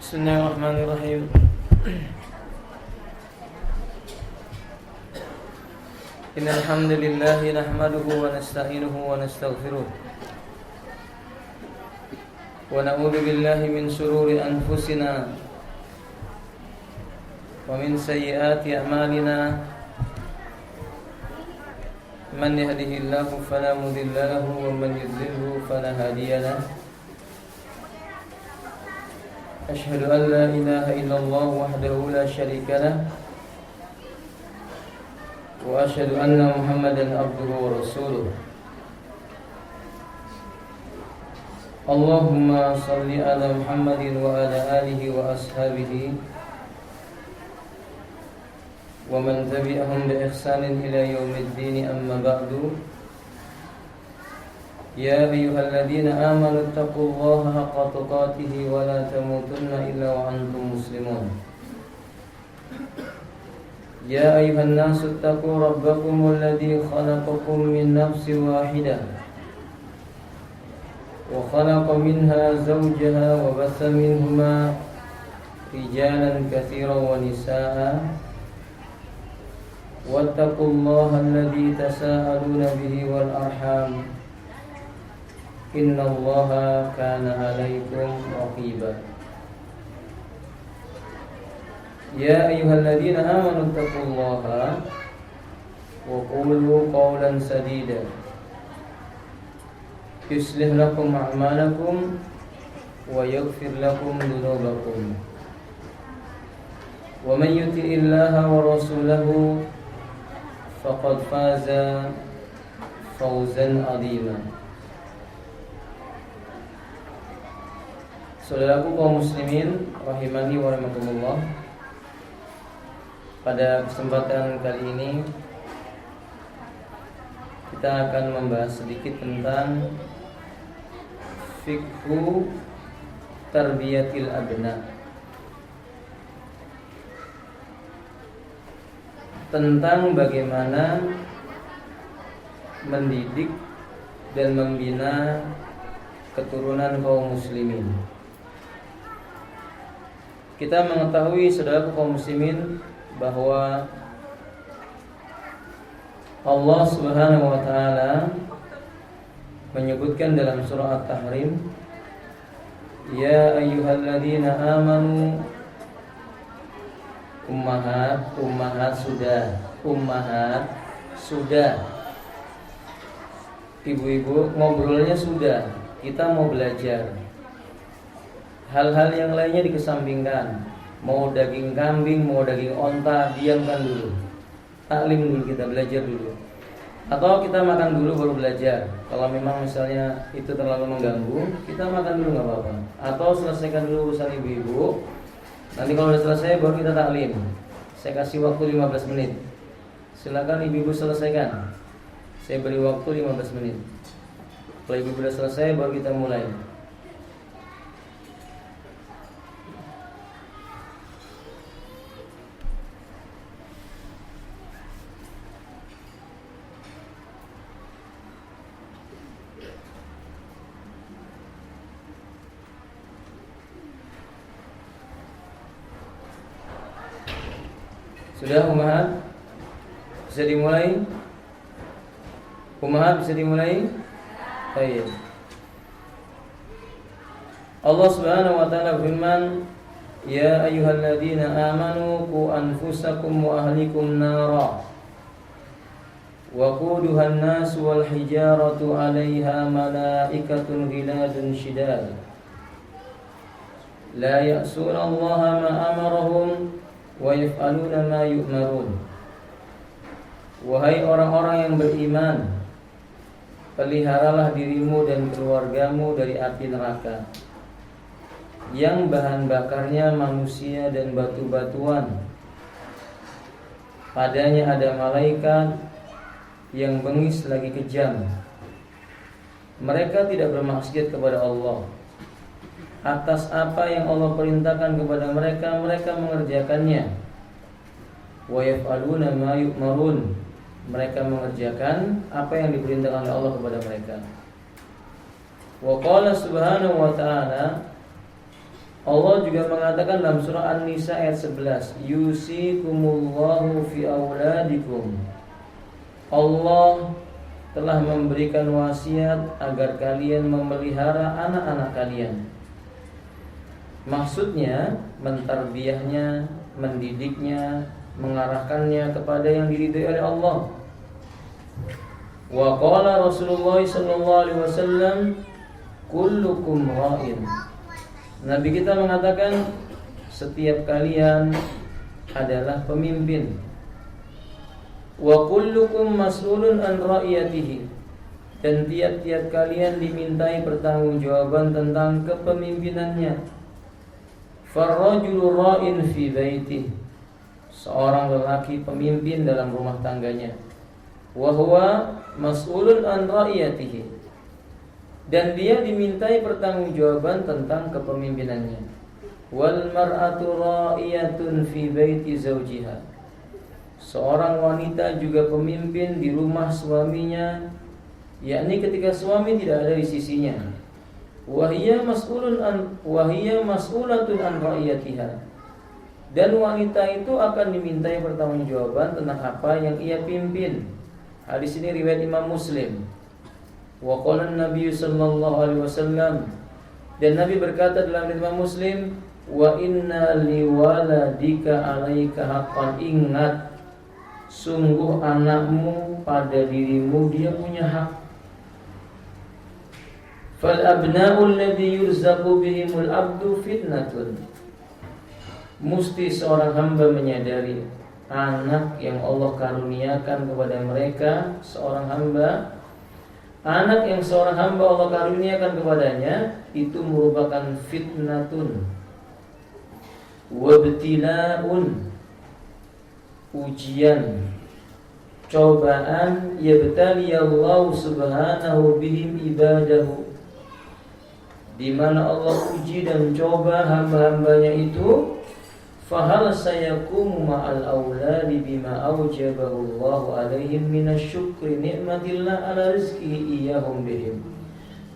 Bismillahirrahmanirrahim. Innal hamdalillah nahmaduhu wa nasta'inuhu wa nastaghfiruh. Wa na'udzu billahi min shururi anfusina wa min sayyiati a'malina. Man yahdihillahu fala mudilla lahu wa man yudlilhu fala hadiya lahu. Asyhadu an la ilaha illallah wahdahu la syarika lah wa asyhadu anna Muhammadan abduhu wa rasuluh. Allahumma salli ala Muhammadin wa ala alihi wa ashabihi wa man tabi'ahum bi ihsanin ila yaumiddin, amma ba'du. Ya ayyuhalladzina amanu taqullaha haqqa tuqatih wa la tamutunna illa wa antum muslimun. Ya ayyuhan nasu taqu rabbakumul ladzi khalaqakum min nafsin wahidah wa khalaqa minha zawjaha wa batha minhuma rijalan katsiran wa nisaa'a wattaqullaha alladzi tasaaluna bihi wal arham innallaha kana 'alaikum raqiba. Ya ayyuhalladzina amanu taqullaha wa qulu qawlan sadida yuslih lakum a'malakum wa yaghfir lakum dhunubakum wa man yuti'illaha wa rasulahu faqad faza fawzan 'azima. Saudaraku kaum muslimin rahimani wa rahimakumullah, pada kesempatan kali ini kita akan membahas sedikit tentang fikhu tarbiyatil abna, tentang bagaimana mendidik dan membina keturunan kaum muslimin. Kita mengetahui, saudara kaum muslimin, bahwa Allah Subhanahu wa taala menyebutkan dalam surah At-Tahrim, ya ayyuhalladzina amanu, ummahat sudah, ibu-ibu ngobrolnya sudah, kita mau belajar. Hal-hal yang lainnya dikesampingkan. Mau daging kambing, mau daging onta, diamkan dulu. Taklim dulu, kita belajar dulu. Atau kita makan dulu baru belajar. Kalau memang misalnya itu terlalu mengganggu, kita makan dulu nggak apa-apa. Atau selesaikan dulu urusan ibu-ibu. Nanti kalau sudah selesai baru kita taklim. Saya kasih waktu 15 menit. Silakan ibu-ibu selesaikan. Saya beri waktu 15 menit. Kalau ibu-ibu sudah selesai baru kita mulai. Sudah ummahat? Bisa dimulai? Ummahat bisa dimulai? Baik. Allah Subhanahu wa taala berfirman, ya ayyuhalladzina amanu qu anfusakum wa ahlikum nara wa quduhan nas wal hijaratu 'alaiha malaikatun ghiladun shidad la ya'suna Allaha ma amarahum wa yaf'aluna ma yu'marun. Wahai orang-orang yang beriman, peliharalah dirimu dan keluargamu dari api neraka yang bahan bakarnya manusia dan batu-batuan. Padanya ada malaikat yang bengis lagi kejam. Mereka tidak bermaksiat kepada Allah. Atas apa yang Allah perintahkan kepada mereka, mereka mengerjakannya. Wa yaf'aluna ma yu'marun. Mereka mengerjakan apa yang diperintahkan oleh Allah kepada mereka. Wa qala subhanahu wa ta'ala, Allah juga mengatakan dalam surah An-Nisa ayat 11, yusikumullahu fi auladikum. Allah telah memberikan wasiat agar kalian memelihara anak-anak kalian. Maksudnya mentarbiyahnya, mendidiknya, mengarahkannya kepada yang diridhai oleh Allah. Wa qala Rasulullah sallallahu alaihi wasallam, kullukum ra'in. Nabi kita mengatakan setiap kalian adalah pemimpin. Wa kullukum mas'ulun an ra'iyatihi. Dan tiap-tiap kalian dimintai pertanggungjawaban tentang kepemimpinannya. Farrajulu ra'in fi baitihi. Seorang lelaki pemimpin dalam rumah tangganya. Wa huwa mas'ulun an ra'iyatihi. Dan dia dimintai pertanggungjawaban tentang kepemimpinannya. Wal mar'atu ra'iyatun fi baiti zawjiha. Seorang wanita juga pemimpin di rumah suaminya, yakni ketika suami tidak ada di sisinya. Wahiyya mas'ulatun an ra'iyatiha. Dan wanita itu akan dimintai pertanggungjawaban tentang apa yang ia pimpin. Hadis ini riwayat Imam Muslim. Wa qala Nabi sallallahu alaihi wasallam, dan Nabi berkata dalam hadis Imam Muslim, wa inna liwaladika 'alaika haqqan. Ingat, sungguh anakmu pada dirimu dia punya hak. Fal abna'u alladhi yurzaqu bihimul abdu fitnatun. Mesti seorang hamba menyadari anak yang Allah karuniakan kepada mereka, seorang hamba, anak yang seorang hamba Allah karuniakan kepadanya itu merupakan fitnatun wabtila'un, ujian, cobaan, yabtali Allah subhanahu bihim ibadahu, di mana Allah uji dan coba hamba-hambanya itu. Fahal sayakumu ma'al awladi bima awjabahu Allahu alaihim minasyukri ni'matillah ala rizkihi iyahum bihim.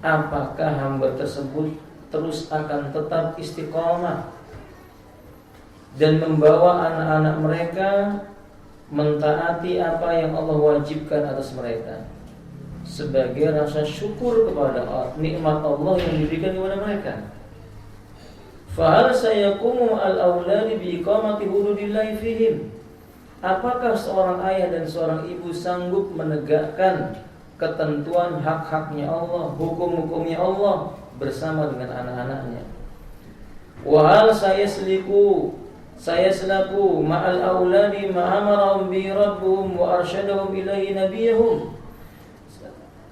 Apakah hamba tersebut terus akan tetap istiqamah dan membawa anak-anak mereka mentaati apa yang Allah wajibkan atas mereka sebagai rasa syukur kepada nikmat Allah yang diberikan kepada mereka? Fahal sayakumu al-auladi biiqamati hududillahi fihim. Apakah seorang ayah dan seorang ibu sanggup menegakkan ketentuan hak-haknya Allah, hukum-hukumnya Allah bersama dengan anak-anaknya? Wahal saya selaku ma'al auladi ma'amarahum bi rabbuhum wa arsyadahum ilaihi nabiyahum.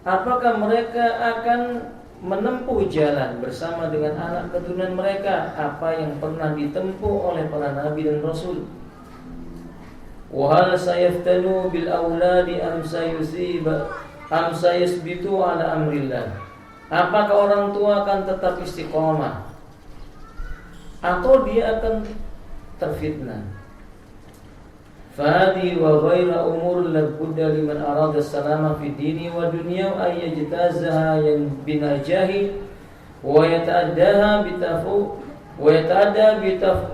Apakah mereka akan menempuh jalan bersama dengan anak keturunan mereka apa yang pernah ditempuh oleh para nabi dan rasul? Wa hal sayaftanu bil auladi am sayasbitu ala amrillah. Apakah orang tua akan tetap istiqomah atau dia akan terfitnah? Fadi wa ghaira umur labudda liman arada salama fi dini wa dunya ay yajtazaha yang binajahi wa yata'addaha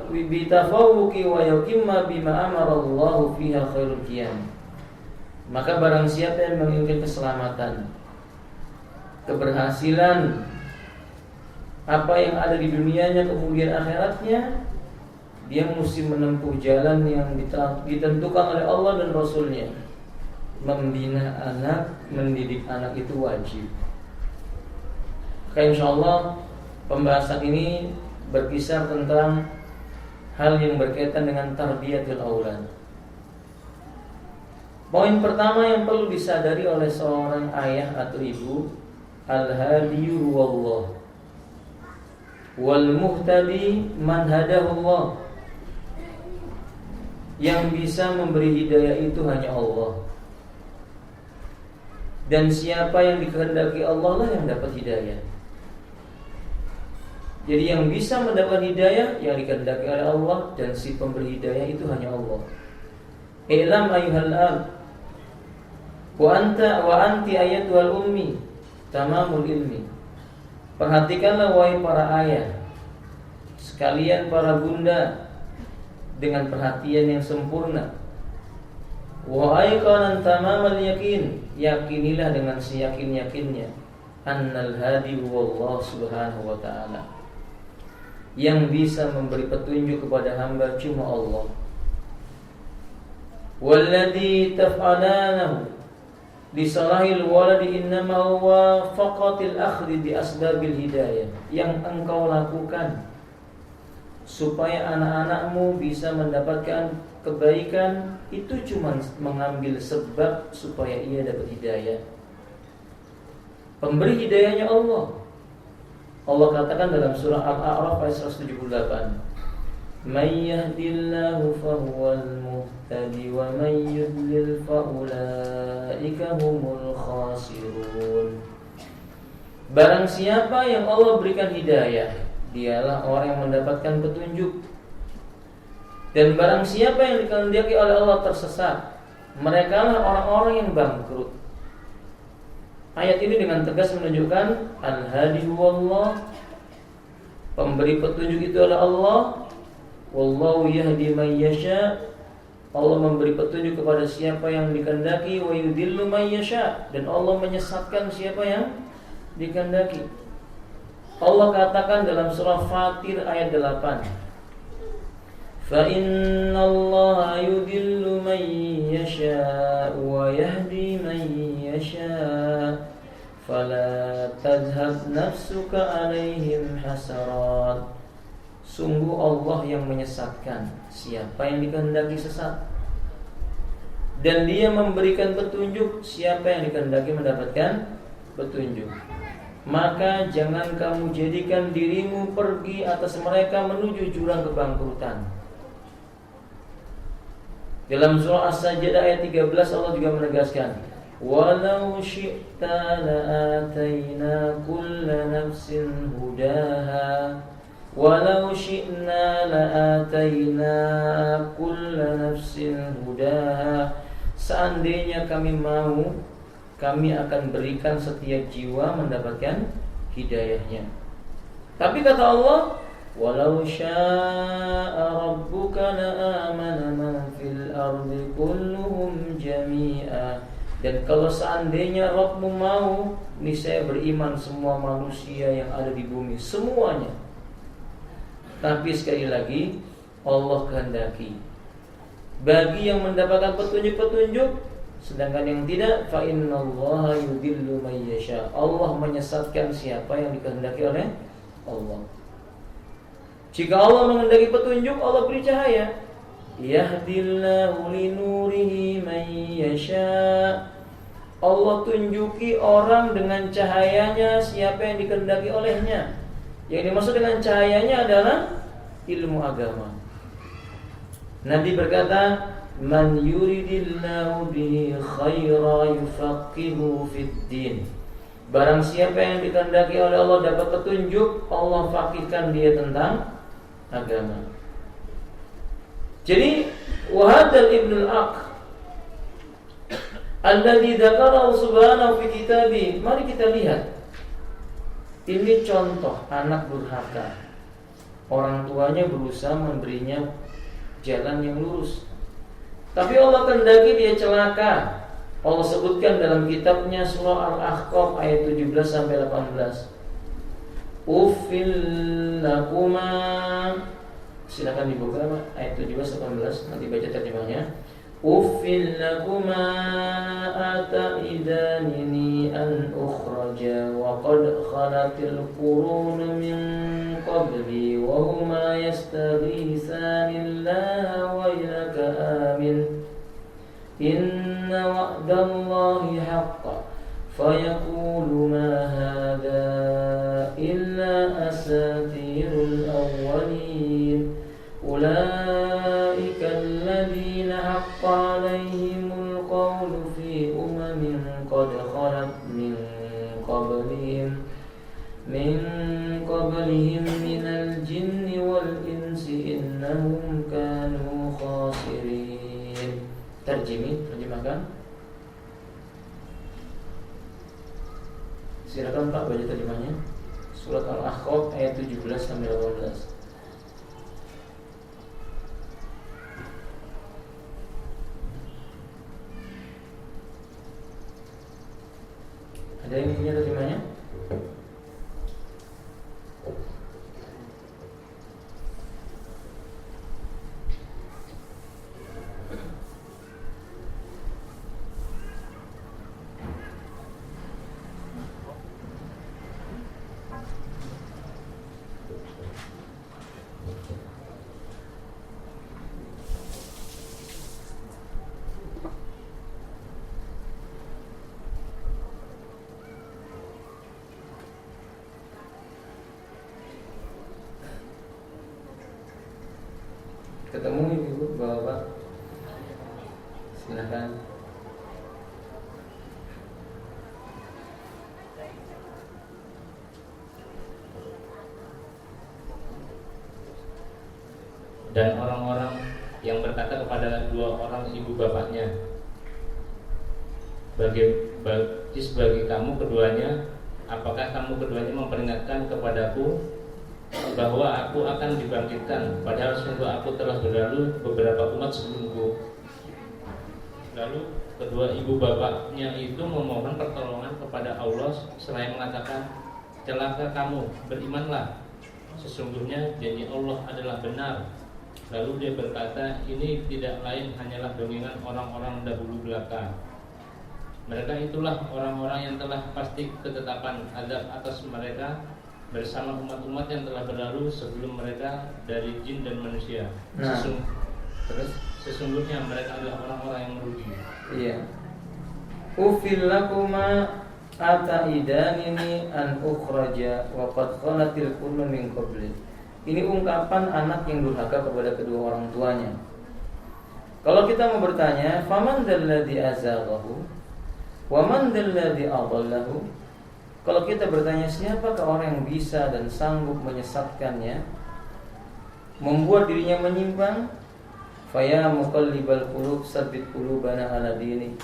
bitafawuqi wa yuqimma bima amara Allah fiha khairul qiyam. Maka barang siapa yang menginginkan keselamatan, keberhasilan apa yang ada di dunianya kemudian akhiratnya, dia mesti menempuh jalan yang ditentukan oleh Allah dan Rasulnya. Membina anak, mendidik anak itu wajib. Maka insyaallah pembahasan ini berkisar tentang hal yang berkaitan dengan tarbiyatul aulad. Poin pertama yang perlu disadari oleh seorang ayah atau ibu, al-hadiyu wallah, wal muhtadi man hadahullah. Yang bisa memberi hidayah itu hanya Allah. Dan siapa yang dikehendaki Allah lah yang dapat hidayah. Jadi yang bisa mendapat hidayah yang dikehendaki oleh Allah, dan si pemberi hidayah itu hanya Allah. I'lam ayyuhal ab wa anti ayatul ummi tamamul ilmi. Perhatikanlah wahai para ayah, sekalian para bunda, dengan perhatian yang sempurna. Wa aiqanan tamamal yakin, yakinilah dengan seyakin-yakinnya annal hadi huwallah subhanahu wa ta'ala, yang bisa memberi petunjuk kepada hamba cuma Allah. Walladhi taf'alanahu bisalahil waladi innama huwa faqatil akhdi bi asbabil hidayah, yang engkau lakukan supaya anak-anakmu bisa mendapatkan kebaikan itu cuma mengambil sebab supaya ia dapat hidayah. Pemberi hidayahnya Allah. Allah katakan dalam surah Al-A'raf ayat 178, "May yahdillahu fahuwal muhtadi wa may yudlil faulaika humul khasirun." Barang siapa yang Allah berikan hidayah, dialah orang yang mendapatkan petunjuk. Dan barang siapa yang dikehendaki oleh Allah tersesat, merekalah orang-orang yang bangkrut. Ayat ini dengan tegas menunjukkan al-hadi huwallah, pemberi petunjuk itu adalah Allah. Wallahu yahdi man yasha, Allah memberi petunjuk kepada siapa yang dikehendaki. Wa yudhillu man yasha, dan Allah menyesatkan siapa yang dikehendaki. Allah katakan dalam surah Fatir ayat 8, fa innallaha yudhillu man yasha wa yahdi man yasha fala tadhhab nafsuka alaihim hasarat. Sungguh Allah yang menyesatkan siapa yang dikehendaki sesat, dan Dia memberikan petunjuk siapa yang dikehendaki mendapatkan petunjuk. Maka jangan kamu jadikan dirimu pergi atas mereka menuju jurang kebangkrutan. Dalam surah As-Sajdah ayat 13 Allah juga menegaskan, walau syi'ta la'atayna kulla nafsin hudaha, walau syi'na la'atayna kulla nafsin hudaha. Seandainya kami mau, kami akan berikan setiap jiwa mendapatkan hidayahnya. Tapi kata Allah, walau syaa rabbuka la'amana man fil ardi kulluhum jami'a. Dan kalau seandainya Rabbmu mau, niscaya beriman semua manusia yang ada di bumi, semuanya. Tapi sekali lagi, Allah kehendaki bagi yang mendapatkan petunjuk-petunjuk, sedangkan yang tidak, fa innallaha yudhillu may yasha, Allah menyesatkan siapa yang dikehendaki oleh Allah. Jika Allah menghendaki petunjuk, Allah beri cahaya. Yahdillahu linurihi may yasha, Allah tunjuki orang dengan cahayanya siapa yang dikehendaki olehnya. Yang dimaksud dengan cahayanya adalah ilmu agama. Nabi berkata, man yuridillahu bihi khaira yufaqihu fid din. Barang siapa yang dikehendaki oleh Allah dapat petunjuk, Allah faqihkan dia tentang agama. Jadi wahadal ibnul aq alladzi dzakarahu subhanahu fi kitabi. Mari kita lihat. Ini contoh anak durhaka. Orang tuanya berusaha memberinya jalan yang lurus, tapi Allah kehendaki dia celaka. Allah sebutkan dalam kitabnya surah Al-Ahqaf ayat 17 sampai 18. Uffil lakuma, silakan dibuka ayat 17 18, nanti baca terjemahnya. Uffil lakuma ataidanini an ukhraja wa qad khalatil qurun min qabli wa huma yastaghisanillaha wa ilaka amin inna wa'dallahi haqqan fayaqulu ma hadha illa asatirul awwalin ulaika alladhina haqqa alaihimul qawlu fi umamin qad khalat min qablihim minal jinni wal insi innahum kanu khasirin. Terjemahkan. Silakan Pak baca terjemahnya. Surat Al-Ahqaf ayat 17 sampai 18. Ada yang punya terjemahnya? Ketemu ibu bapak, silakan. Dan orang-orang yang berkata kepada dua orang ibu bapaknya, bagi kamu keduanya, apakah kamu keduanya memperingatkan kepadaku bahwa aku akan dibangkitkan, padahal sungguh aku telah berlalu beberapa umat sebelumku. Lalu kedua ibu bapaknya itu memohon pertolongan kepada Allah selain mengatakan, celaka kamu, berimanlah, sesungguhnya janji Allah adalah benar. Lalu dia berkata, ini tidak lain hanyalah dongeng orang-orang dahulu belaka. Mereka itulah orang-orang yang telah pasti ketetapan azab atas mereka bersama umat-umat yang telah berlalu sebelum mereka dari jin dan manusia. Sesungguhnya mereka adalah orang-orang yang merugi. Iya. Ufil lakuma ataidanini an ukhraja wa qad khalatil kullu min qabli. Ini ungkapan anak yang durhaka kepada kedua orang tuanya. Kalau kita mau bertanya, faman dzalladzi azaghahu wa man dzalladzi adallahu? Kalau kita bertanya siapakah orang yang bisa dan sanggup menyesatkannya, membuat dirinya menyimpang? Faya muqallibal qulub tsabbit qulubana ala dinik.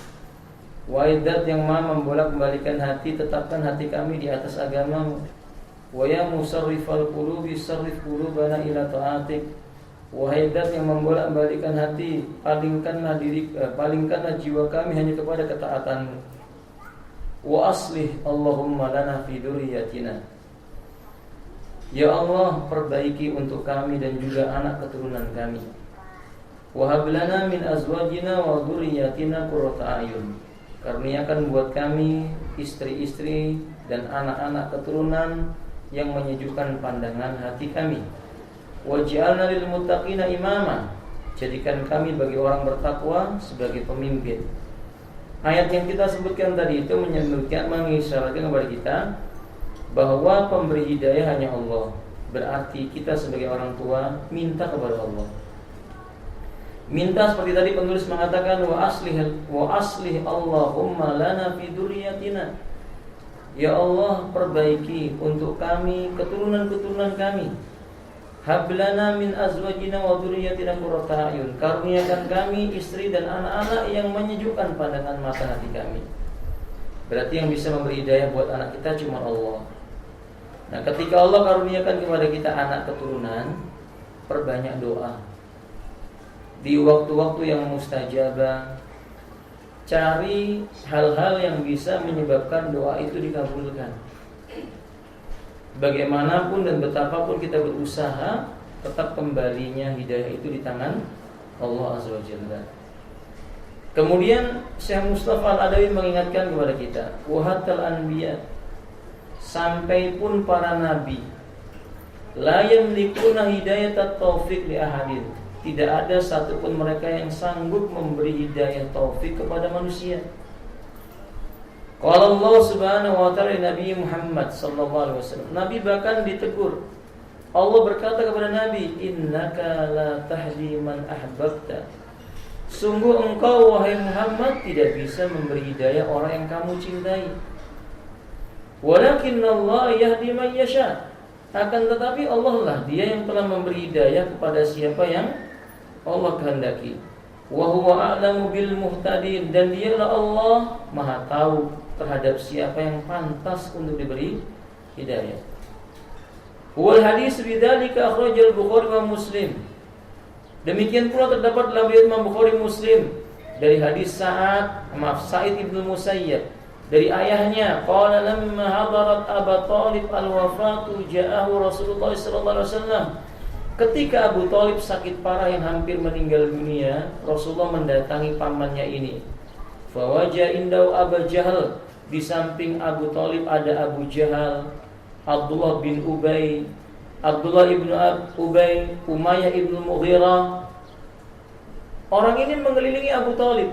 Wahai Zat yang Maha membolak-balikan hati, tetapkan hati kami di atas agamamu. Wa ya musarrifal qulubi sarrif qulubana ila ta'atik. Wahai Zat yang membolak-balikan hati, palingkanlah jiwa kami hanya kepada ketaatanmu. Wa aslih Allahumma lana fi dzurriyyatina. Ya Allah, perbaiki untuk kami dan juga anak keturunan kami. Wa hab lana min azwajina wa dzurriyyatina qurrata a'yun. Karuniakan buat kami istri-istri dan anak-anak keturunan yang menyejukkan pandangan hati kami. Waj'alna lil muttaqina imama. Jadikan kami bagi orang bertakwa sebagai pemimpin. Ayat yang kita sebutkan tadi itu mengisyaratkan kepada kita bahwa pemberi hidayah hanya Allah. Berarti kita sebagai orang tua minta kepada Allah. Minta seperti tadi penulis mengatakan wa aslih Allahumma lana fi dzurriyyatina. Ya Allah, perbaiki untuk kami keturunan-keturunan kami. Hablana min azwajina wa dzurriyyatina qurrata a'yun. Karuniakan kami istri dan anak-anak yang menyejukkan pandangan mata hati kami. Berarti yang bisa memberi hidayah buat anak kita cuma Allah. Nah, ketika Allah karuniakan kepada kita anak keturunan, perbanyak doa. Di waktu-waktu yang mustajabah, cari hal-hal yang bisa menyebabkan doa itu dikabulkan. Bagaimanapun dan betapapun kita berusaha, tetap kembalinya hidayah itu di tangan Allah Azza wa Jalla. Kemudian Syekh Mustafa Al-Adawi mengingatkan kepada kita, wahatal anbiya, sampai pun para nabi, la yamlikuna hidayat taufik li ahadin. Tidak ada satupun mereka yang sanggup memberi hidayah taufik kepada manusia. Qala Allah Subhanahu wa ta'ala Nabi Muhammad sallallahu alaihi wasallam. Nabi bahkan ditegur. Allah berkata kepada Nabi, "Innaka la tahdi man ahbabta." Sungguh engkau wahai Muhammad tidak bisa memberi hidayah orang yang kamu cintai. Walakinnallaha yahdi man yasha. Akan tetapi Allah lah Dia yang telah memberi hidayah kepada siapa yang Allah kehendaki. Wa huwa a'lamu bil muhtadin, dan Dialah Allah Maha tahu terhadap siapa yang pantas untuk diberi hidayah. Wal hadis bidzalika akhrajal Bukhari wa Muslim. Demikian pula terdapat dalam riwayat Imam Bukhari Muslim dari hadis Sa'id ibn Musayyab dari ayahnya, qala lamma hadarat Abu Thalib al-wafatu ja'ahu Rasulullah sallallahu alaihi wasallam. Ketika Abu Thalib sakit parah yang hampir meninggal dunia, Rasulullah mendatangi pamannya ini. Fawaja indau Abu Jahal, di samping Abu Thalib ada Abu Jahal, Abdullah bin Ubay, Abdullah ibnu Ubay, Umayyah ibnu Mughirah. Orang ini mengelilingi Abu Thalib.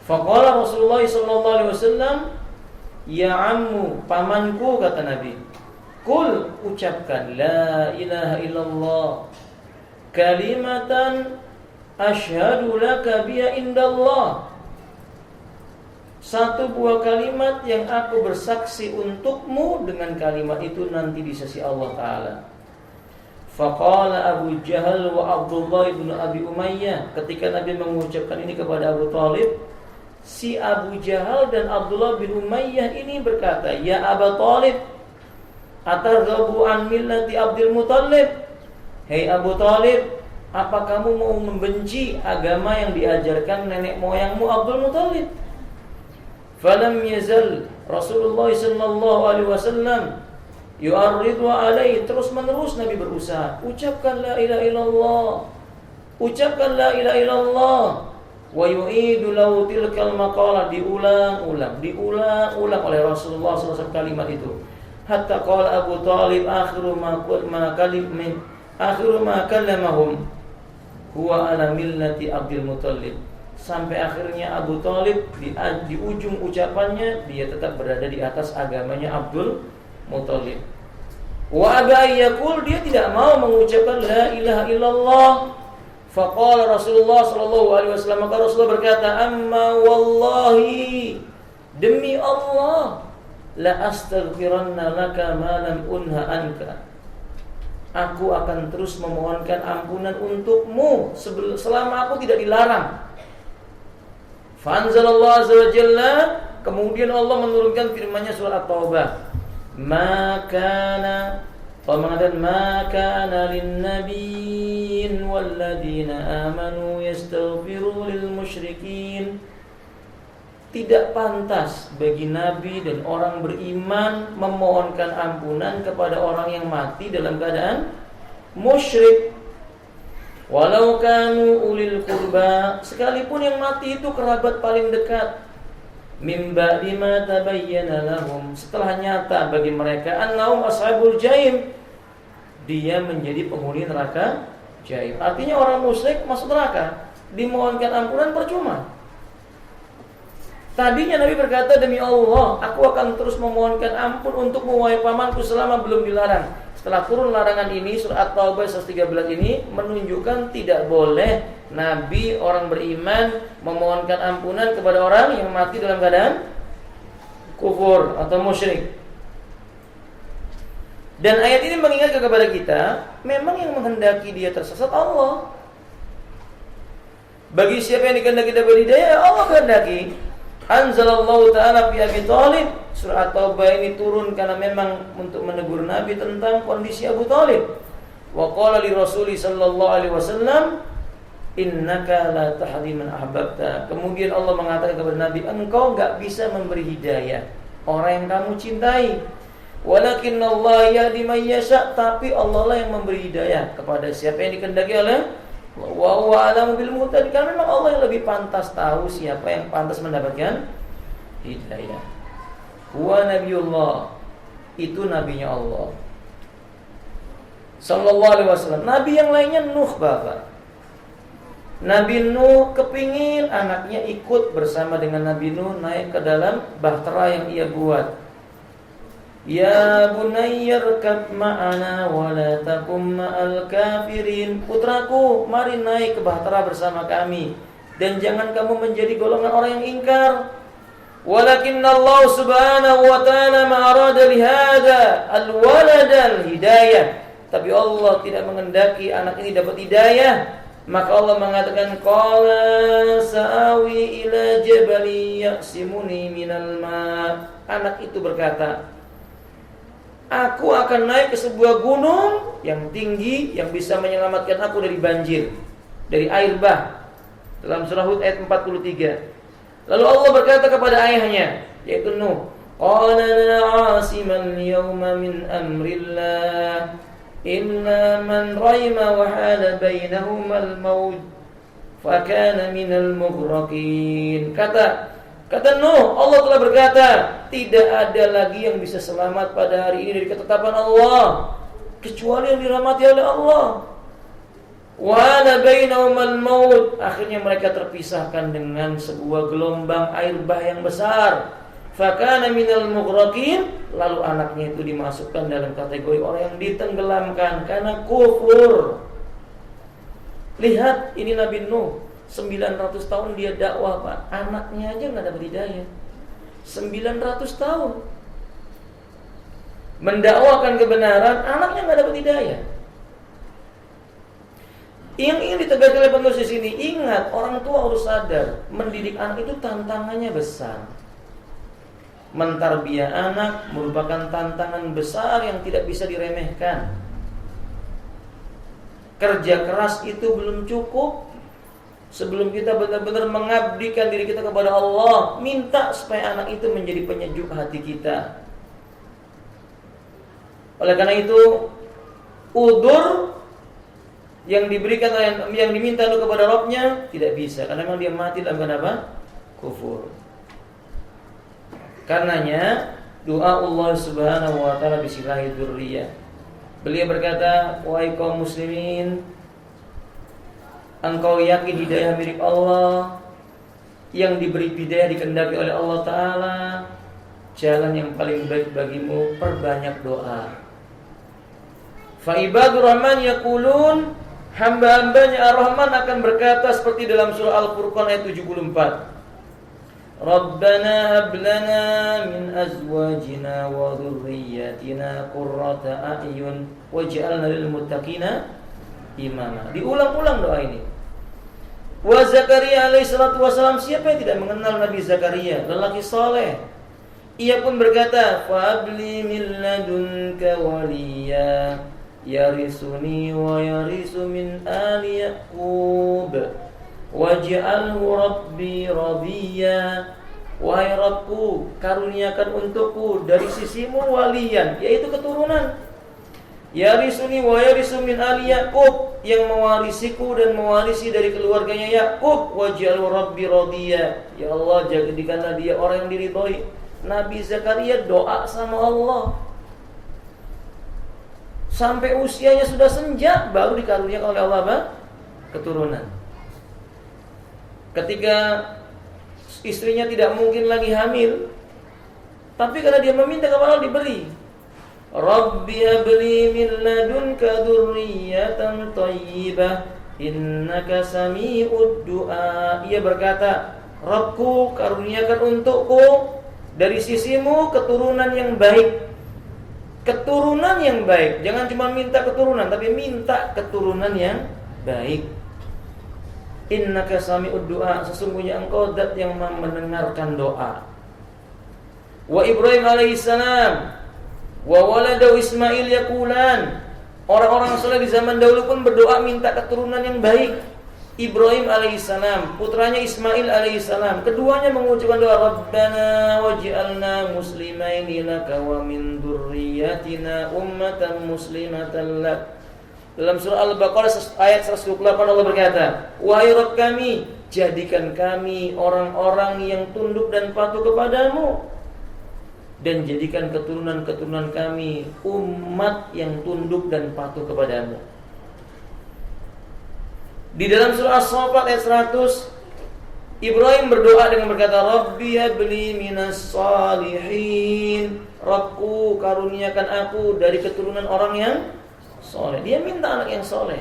Faqala Rasulullah sallallahu alaihi wasallam, ya ammu, pamanku, kata Nabi, kul, ucapkan la ilaha illallah kalimatan asyhadu laka biha indallah, satu buah kalimat yang aku bersaksi untukmu dengan kalimat itu nanti di sisi Allah Ta'ala. Faqala Abu Jahal wa Abdullah ibn Abi Umayyah, ketika Nabi mengucapkan ini kepada Abu Thalib, si Abu Jahal dan Abdullah bin Umayyah ini berkata, ya Abu Thalib, atarghabu an millati Abdul Muttalib, hei Abu Thalib, apa kamu mau membenci agama yang diajarkan nenek moyangmu Abdul Muttalib? Falam yazal Rasulullah sallallahu alaihi wasallam yu'arridu alaihi, terus menerus Nabi berusaha, ucapkan la ilaha illallah, ucapkan la ilaha illallah, wa yu'idu lahu tilkal maqalah, diulang-ulang oleh Rasulullah SAW kalimat itu. Hatta qala Abu Thalib akhiru ma kallamahum huwa ala millati Abdul Muttalib. Sampai akhirnya Abu Thalib di ujung ucapannya dia tetap berada di atas agamanya Abdul Muttalib. Wa aba yaqul, dia tidak mau mengucapkan la ilaha illallah. Faqala Rasulullah sallallahu alaihi wasallam, maka Rasulullah berkata, amma wallahi, demi Allah, la astaghfiranna laka ma lam unha anka, aku akan terus memohonkan ampunan untukmu selama aku tidak dilarang. Fanzalallahu azza wa jalla, kemudian Allah menurunkan firman-Nya surah At-Taubah, Allah mengatakan, ma kana lin nabiyyin walladzina amanu yastaghfiru lil musyrikin, tidak pantas bagi nabi dan orang beriman memohonkan ampunan kepada orang yang mati dalam keadaan musyrik. Walau kanu ulil qurba, sekalipun yang mati itu kerabat paling dekat. Min ba'di ma tabayyana lahum, setelah nyata bagi mereka annahum ashabul jahim, dia menjadi penghuni neraka jahim. Artinya orang musyrik masuk neraka, dimohonkan ampunan percuma. Tadinya Nabi berkata, demi Allah, aku akan terus memohonkan ampun untukmu wahai pamanku selama belum dilarang. Setelah turun larangan ini, surah At-Taubah 113 ini menunjukkan tidak boleh Nabi orang beriman memohonkan ampunan kepada orang yang mati dalam keadaan kufur atau musyrik. Dan ayat ini mengingatkan kepada kita, memang yang menghendaki dia tersesat Allah. Bagi siapa yang dikehendaki dapat hidayah, Allah kehendaki. Anzalallahu ta'ala fi Abi Thalib, surah At-Taubah ini turun karena memang untuk menegur Nabi tentang kondisi Abu Thalib. Wa qala li Rasuli sallallahu alaihi wasallam, innaka la tahdi man ahbabta. Kemudian Allah mengatakan kepada Nabi, engkau enggak bisa memberi hidayah orang yang kamu cintai. Walakinnallaha yahdi man yasha, tapi Allah lah yang memberi hidayah kepada siapa yang dikehendaki oleh wa huwa a'lamu bil muhtadin. Karena memang Allah yang lebih pantas tahu siapa yang pantas mendapatkan hidayah. Huwa nabiyullah, itu nabinya Allah sallallahu alaihi wasallam. Nabi yang lainnya Nuh, Bapak. Nabi Nuh kepingin anaknya ikut bersama dengan Nabi Nuh naik ke dalam bahtera yang ia buat. Ya bunayya rkab ma'ana wa la takum ma'al kafirin. Putraku, mari naik ke bahtera bersama kami dan jangan kamu menjadi golongan orang yang ingkar. Walakinna Allah subhanahu wa ta'ala ma'arada lihada al-walad al-hidayah. Tapi Allah tidak menghendaki anak ini dapat hidayah. Maka Allah mengatakan, qala sa'awi ila jabali ya'simuni minal ma'. Anak itu berkata, aku akan naik ke sebuah gunung yang tinggi yang bisa menyelamatkan aku dari banjir, dari air bah. Dalam surah Hud ayat 43. Lalu Allah berkata kepada ayahnya, yaitu Nuh, qala la 'asimal yawma min amrillah illa man rahima wa hala bainahumal maut fakana minal mughraqin. Kata Nuh, Allah telah berkata, tidak ada lagi yang bisa selamat pada hari ini dari ketetapan Allah kecuali yang dirahmati oleh Allah. Wa hala bainahumal maut. Akhirnya mereka terpisahkan dengan sebuah gelombang air bah yang besar. Fakana minal mughraqin. Lalu anaknya itu dimasukkan dalam kategori orang yang ditenggelamkan karena kufur. Lihat, ini Nabi Nuh 900 tahun dia dakwah, Pak. Anaknya aja gak dapat hidayah. 900 tahun mendakwakan kebenaran, anaknya gak dapat hidayah. Yang ingin ditegaskan oleh penulis di sini, ingat, orang tua harus sadar, mendidik anak itu tantangannya besar. Mentarbiyah anak merupakan tantangan besar yang tidak bisa diremehkan. Kerja keras itu belum cukup. Sebelum kita benar-benar mengabdikan diri kita kepada Allah, minta supaya anak itu menjadi penyejuk hati kita. Oleh karena itu, udzur yang diberikan, yang diminta itu kepada Rabbnya tidak bisa, karena memang dia mati dalam keadaan apa? Kufur. Karenanya doa Allah Subhanahu wa taala bisilahi dzurriyyah. Beliau berkata, wahai kaum muslimin, engkau yakin hidayah milik Allah, yang diberi hidayah dikehendaki oleh Allah Ta'ala. Jalan yang paling baik bagimu, perbanyak doa. Fa ibadur rahman yaqulun, hamba-hambanya Ar-Rahman akan berkata seperti dalam surah Al-Furqan ayat 74. Rabbana hab lana min azwajina wa dhurriyyatina qurrata a'yun waj'alna lil muttaqina imama. Diulang-ulang doa ini. Wa Zakaria alaihi salatu wasalam, siapa yang tidak mengenal Nabi Zakaria, lelaki saleh. Ia pun berkata, fa habli min ladunka waliya yarisuni wa yarisu min ali Yaqub waj'alhu rabbi radiyya. Wahai Rabbku, karuniakan untukku dari sisimu waliyan, yaitu keturunan. Yarisuni wa yarisu min ali Yaqub, yang mewarisiku dan mewarisi dari keluarganya Yaqub. Waj'alhu rabbi radiyya. Ya Allah, jadikanlah dia orang yang diridhoi. Nabi Zakaria doa sama Allah sampai usianya sudah senja, baru dikaruniakan oleh Allah apa? Keturunan. Ketika istrinya tidak mungkin lagi hamil, tapi karena dia meminta kepada Allah, diberi. Rabbi habli min ladunka dzurriyyatan thayyibah innaka sami'ud du'a. Ia berkata, Rabbku, karuniakan untukku dari sisimu keturunan yang baik. Keturunan yang baik. Jangan cuma minta keturunan, tapi minta keturunan yang baik. Innaka sami'ud du'a, sesungguhnya engkau zat yang mendengarkan doa. Wa Ibrahim alaihissalam wa waladahu Ismail yaqulan, orang-orang saleh di zaman dahulu pun berdoa minta keturunan yang baik. Ibrahim alaihissalam, putranya Ismail alaihissalam, keduanya mengucapkan doa, Rabbana waj'alna muslimaini laka wa min dzurriyyatina ummatan muslimatan lak. Dalam surah Al-Baqarah ayat 128 Allah berkata, wahai Rabb kami, jadikan kami orang-orang yang tunduk dan patuh kepadamu, dan jadikan keturunan-keturunan kami umat yang tunduk dan patuh kepadamu. Di dalam surah As-Saffat ayat 100, Ibrahim berdoa dengan berkata, Rabbi habli minas salihin. Rabbku, karuniakan aku dari keturunan orang yang soleh. Dia minta anak yang soleh.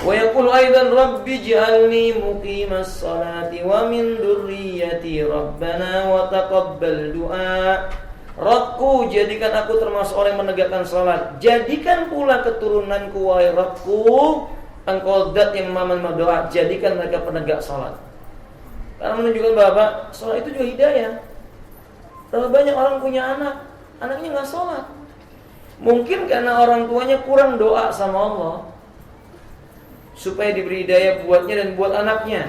Wa yaqulu aidan Rabbi ij'alni muqimas salati wa min dzurriyyati Rabbana wa taqabbal du'a. Rabbku, jadikan aku termasuk orang yang menegakkan salat. Jadikan pula keturunanku, wahai Rabbku, engkau zat yang menerima doa, jadikan mereka penegak salat. Karena menunjukkan bahwa salat itu juga hidayah. Terlalu banyak orang punya anak, anaknya nggak salat. Mungkin karena orang tuanya kurang doa sama Allah supaya diberi hidayah buatnya dan buat anaknya.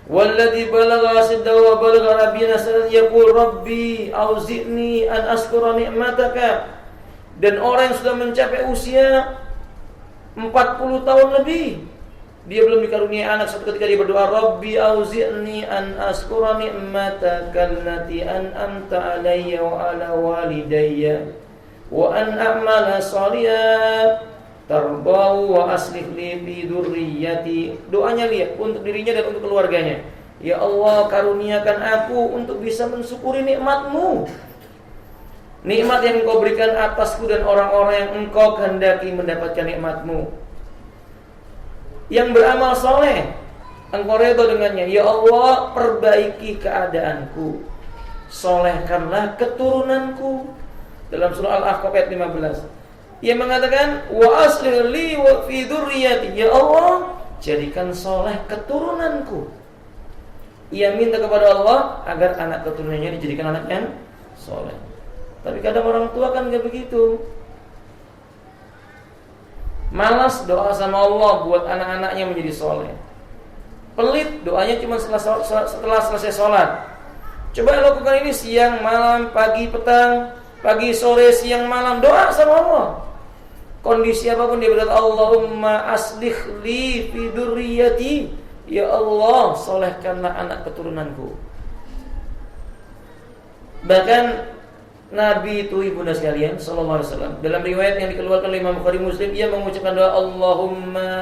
Walladzi balagha asiddahu wa balagha rabbina sanan yaqul rabbi auzi'ni an askura ni'mataka. Dan orang yang sudah mencapai usia 40 tahun lebih, dia belum dikaruniai anak, suatu ketika dia berdoa, rabbi auzi'ni an askura ni'mataka allati an'amta alayya wa ala walidayya wa an a'mala shalihan tarbau wa aslih li fi dzurriyyati. Doanya lihat untuk dirinya dan untuk keluarganya. Ya Allah, karuniakan aku untuk bisa mensyukuri nikmat-Mu. Nikmat yang Engkau berikan atasku dan orang-orang yang Engkau kehendaki mendapatkan nikmat-Mu. Yang beramal soleh, Engkau redha dengannya. Ya Allah, perbaiki keadaanku, solehkanlah keturunanku. Dalam surah Al-Ahqaf ayat 15. Ia mengatakan wa aslih li wa fi dzurriyyati. Ya Allah, jadikan soleh keturunanku. Ia minta kepada Allah agar anak keturunannya dijadikan anak yang soleh. Tapi kadang orang tua kan enggak begitu. Malas doa sama Allah buat anak-anaknya menjadi soleh. Pelit, doanya cuma setelah selesai sholat. Coba lakukan ini siang, malam, pagi, petang, pagi, sore, siang, malam. Doa sama Allah. Kondisi apapun dia berkata, Allahumma aslih li fi dzurriyyati. Ya Allah, solehkanlah anak keturunanku. Bahkan Nabi itu ibunda sekalian sallallahu alaihi wasallam, dalam riwayat yang dikeluarkan oleh Imam Bukhari Muslim, ia mengucapkan doa, Allahumma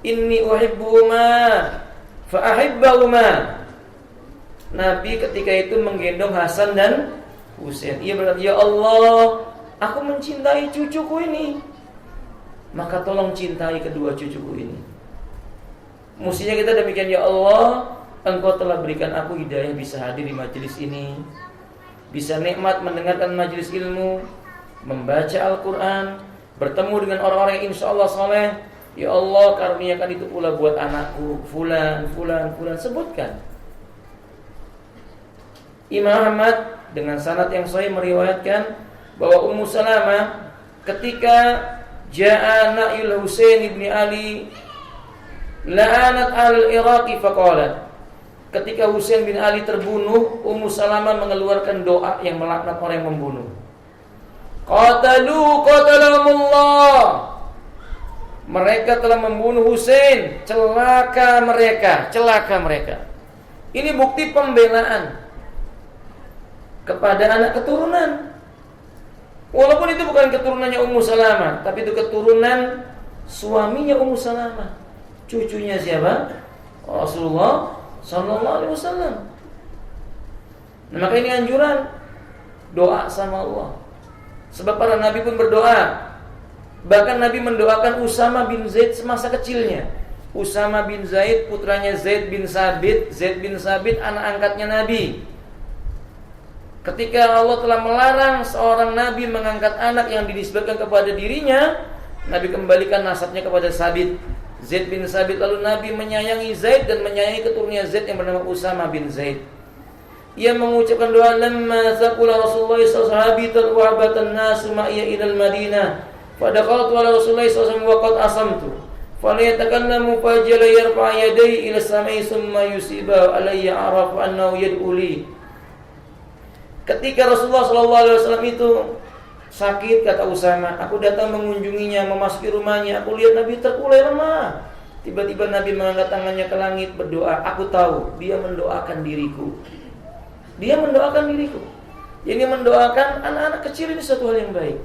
inni uhibbuhuma fa ahibbahuma. Nabi ketika itu menggendong Hasan dan Husain. Ia berkata, ya Allah, aku mencintai cucuku ini, maka tolong cintai kedua cucuku ini. Mestinya kita demikian, ya Allah, Engkau telah berikan aku hidayah bisa hadir di majelis ini, bisa nikmat mendengarkan majelis ilmu, membaca Al-Quran, bertemu dengan orang-orang yang insya Allah soleh. Ya Allah, karuniakan itu pula buat anakku fulan, fulan, fulan. Sebutkan. Imam Ahmad dengan sanad yang sahih meriwayatkan bahwa Ummu Salamah ketika ja'a Na'il Husain ibn Ali la'anat al-Iraqi faqalat. Ketika Husain bin Ali terbunuh, Ummu Salamah mengeluarkan doa yang melaknat orang yang membunuh. Qatalahumullah. Mereka telah membunuh Husain, celaka mereka, celaka mereka. Ini bukti pembelaan kepada anak keturunan. Walaupun itu bukan keturunannya Ummu Salamah, tapi itu keturunan suaminya Ummu Salamah. Cucunya siapa? Rasulullah sallallahu alaihi wasallam. Nah, maka ini anjuran doa sama Allah. Sebab para nabi pun berdoa. Bahkan Nabi mendoakan Usama bin Zaid semasa kecilnya. Usama bin Zaid putranya Zaid bin Sabit. Zaid bin Sabit anak angkatnya Nabi. Ketika Allah telah melarang seorang nabi mengangkat anak yang dinisbatkan kepada dirinya, Nabi kembalikan nasabnya kepada Sabit, Zaid bin Sabit. Lalu Nabi menyayangi Zaid dan menyayangi keturunannya Zaid yang bernama Usama bin Zaid. Ia mengucapkan doa, lamma thaqula Rasulullah sallallahu alaihi wasallam wa habatan nas ma'iya ila al-Madinah. Fadakhaltu ala Rasulullah sallallahu alaihi wasallam wa qad asamtu. Falyatakallamu fajala yarfa' yadayhi ila as-sama'i thumma yusiba alayya araf annahu yad'u li. Ketika Rasulullah sallallahu alaihi wasallam itu sakit, kata Usama, aku datang mengunjunginya, memasuki rumahnya, aku lihat Nabi terkulai lemah. Tiba-tiba Nabi mengangkat tangannya ke langit berdoa. Aku tahu dia mendoakan diriku. Dia mendoakan diriku. Jadi mendoakan anak-anak kecil ini suatu hal yang baik.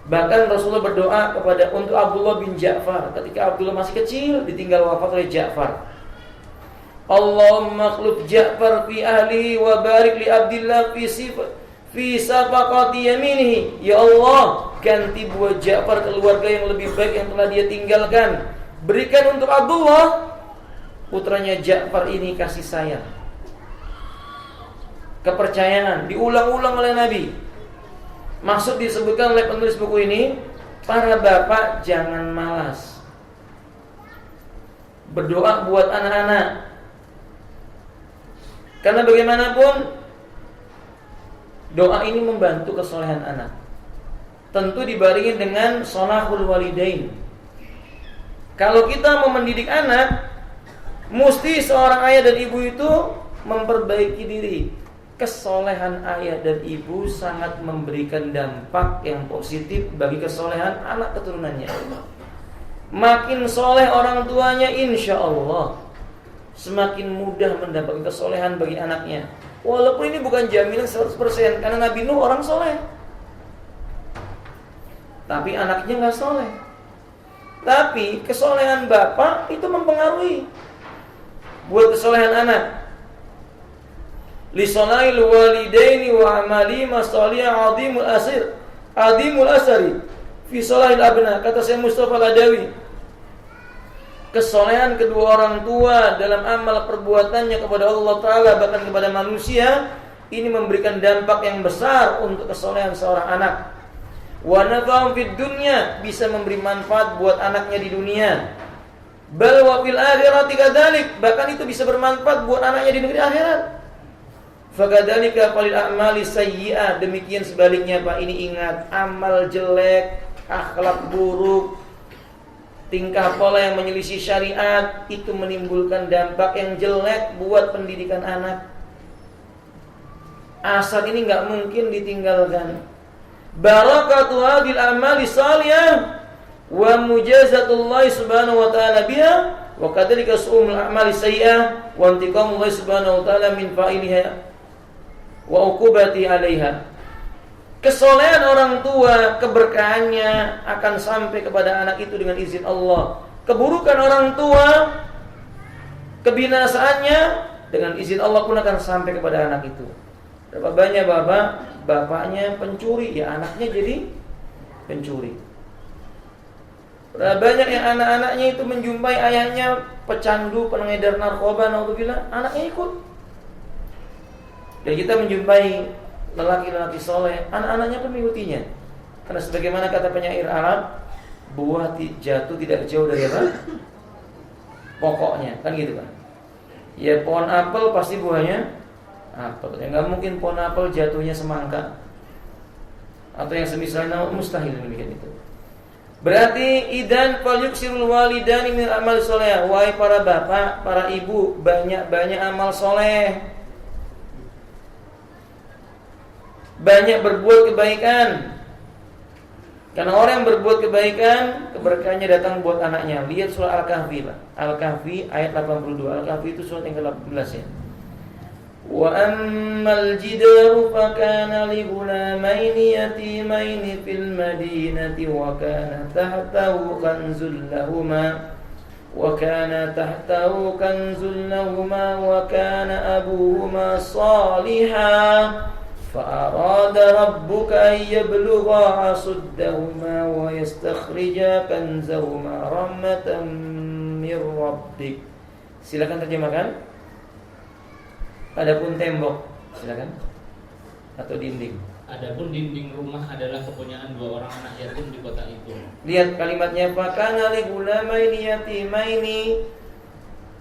Bahkan Rasulullah berdoa untuk Abdullah bin Ja'far ketika Abdullah masih kecil, ditinggal wafat oleh Ja'far. Allahumma akhluf Ja'far fi ahlihi wa barik li Abdillah fi safaqati yaminihi. Ya Allah, ganti buat Ja'far keluarga yang lebih baik yang telah dia tinggalkan. Berikan untuk Abdullah putranya Ja'far ini kasih sayang, kepercayaan. Diulang-ulang oleh Nabi. Maksud disebutkan oleh penulis buku ini, para bapak jangan malas berdoa buat anak-anak. Karena bagaimanapun doa ini membantu kesolehan anak. Tentu dibarengi dengan sholahul walidain. Kalau kita mau mendidik anak, Mesti seorang ayah dan ibu itu memperbaiki diri. Kesolehan ayah dan ibu sangat memberikan dampak yang positif bagi kesolehan anak keturunannya. Makin soleh orang tuanya, insya Allah semakin mudah mendapatkan kesolehan bagi anaknya. Walaupun ini bukan jaminan 100%, karena Nabi Nuh orang soleh, tapi anaknya gak soleh. Tapi kesolehan bapak itu mempengaruhi buat kesolehan anak. Lisolail walidaini wa amali masaliyah adimul asari fi solahil abna, kata saya Mustafa Ladawi. Kesolehan kedua orang tua dalam amal perbuatannya kepada Allah Ta'ala, bahkan kepada manusia, ini memberikan dampak yang besar untuk kesolehan seorang anak. Wa nafa'um fid dunya, bisa memberi manfaat buat anaknya di dunia. Bal wa fil akhirati kadzalik, bahkan itu bisa bermanfaat buat anaknya di negeri akhirat. Fakadzalika falil a'mali sayyi'ah, demikian sebaliknya Pak. Ini ingat, amal jelek, akhlak buruk, tingkah pola yang menyelisih syariat, itu menimbulkan dampak yang jelek buat pendidikan anak. Asal ini gak mungkin ditinggalkan. Barakatu hadil amali salihah wa mujazatullahi subhanahu wa ta'ala biha, wa kadzalika su'umul a'mali sayyi'ah wa intiqamullahi subhanahu wa ta'ala min fa'iliha wa uqubati 'alaiha. Kesolehan orang tua, keberkahannya akan sampai kepada anak itu dengan izin Allah. Keburukan orang tua, kebinasaannya dengan izin Allah pun akan sampai kepada anak itu. Berapa banyak bapaknya pencuri, ya anaknya jadi pencuri. Berapa banyak yang anak-anaknya itu menjumpai ayahnya pecandu, pengedar narkoba, naudzubillah, anaknya ikut. Dan kita menjumpai lelaki-lelaki soleh, anak-anaknya pun mengikutinya. Karena sebagaimana kata penyair Arab, buah jatuh tidak jauh dari apa? Pokoknya, kan gitu kan. Ya pohon apel pasti buahnya apel. Ya nggak mungkin pohon apel jatuhnya semangka atau yang semisalnya, mustahil demikian itu. Berarti idan fal yuksirul walidani min amal soleh. Wahai para bapak, para ibu, banyak-banyak amal soleh. Banyak berbuat kebaikan. Karena orang yang berbuat kebaikan, keberkahannya datang buat anaknya. Lihat surah Al-Kahfi, Pak. Al-Kahfi ayat 82. Al-Kahfi itu surat yang ke-18 ya. Wa ammal jidaru fakana li ghulamaini yatimaini fil madinati wa kana tahtahu kanzul lahuma wa kana abuhuma salihah فأراد ربك أن يبلغا أشدهما ويستخرجا كنزهما رحمة من ربك. Silakan terjemahkan. Adapun tembok, silakan. Atau dinding. Adapun dinding rumah adalah kepunyaan dua orang anak yatim di kota itu. Lihat kalimatnya, fakana li ghulamaini yatimaini,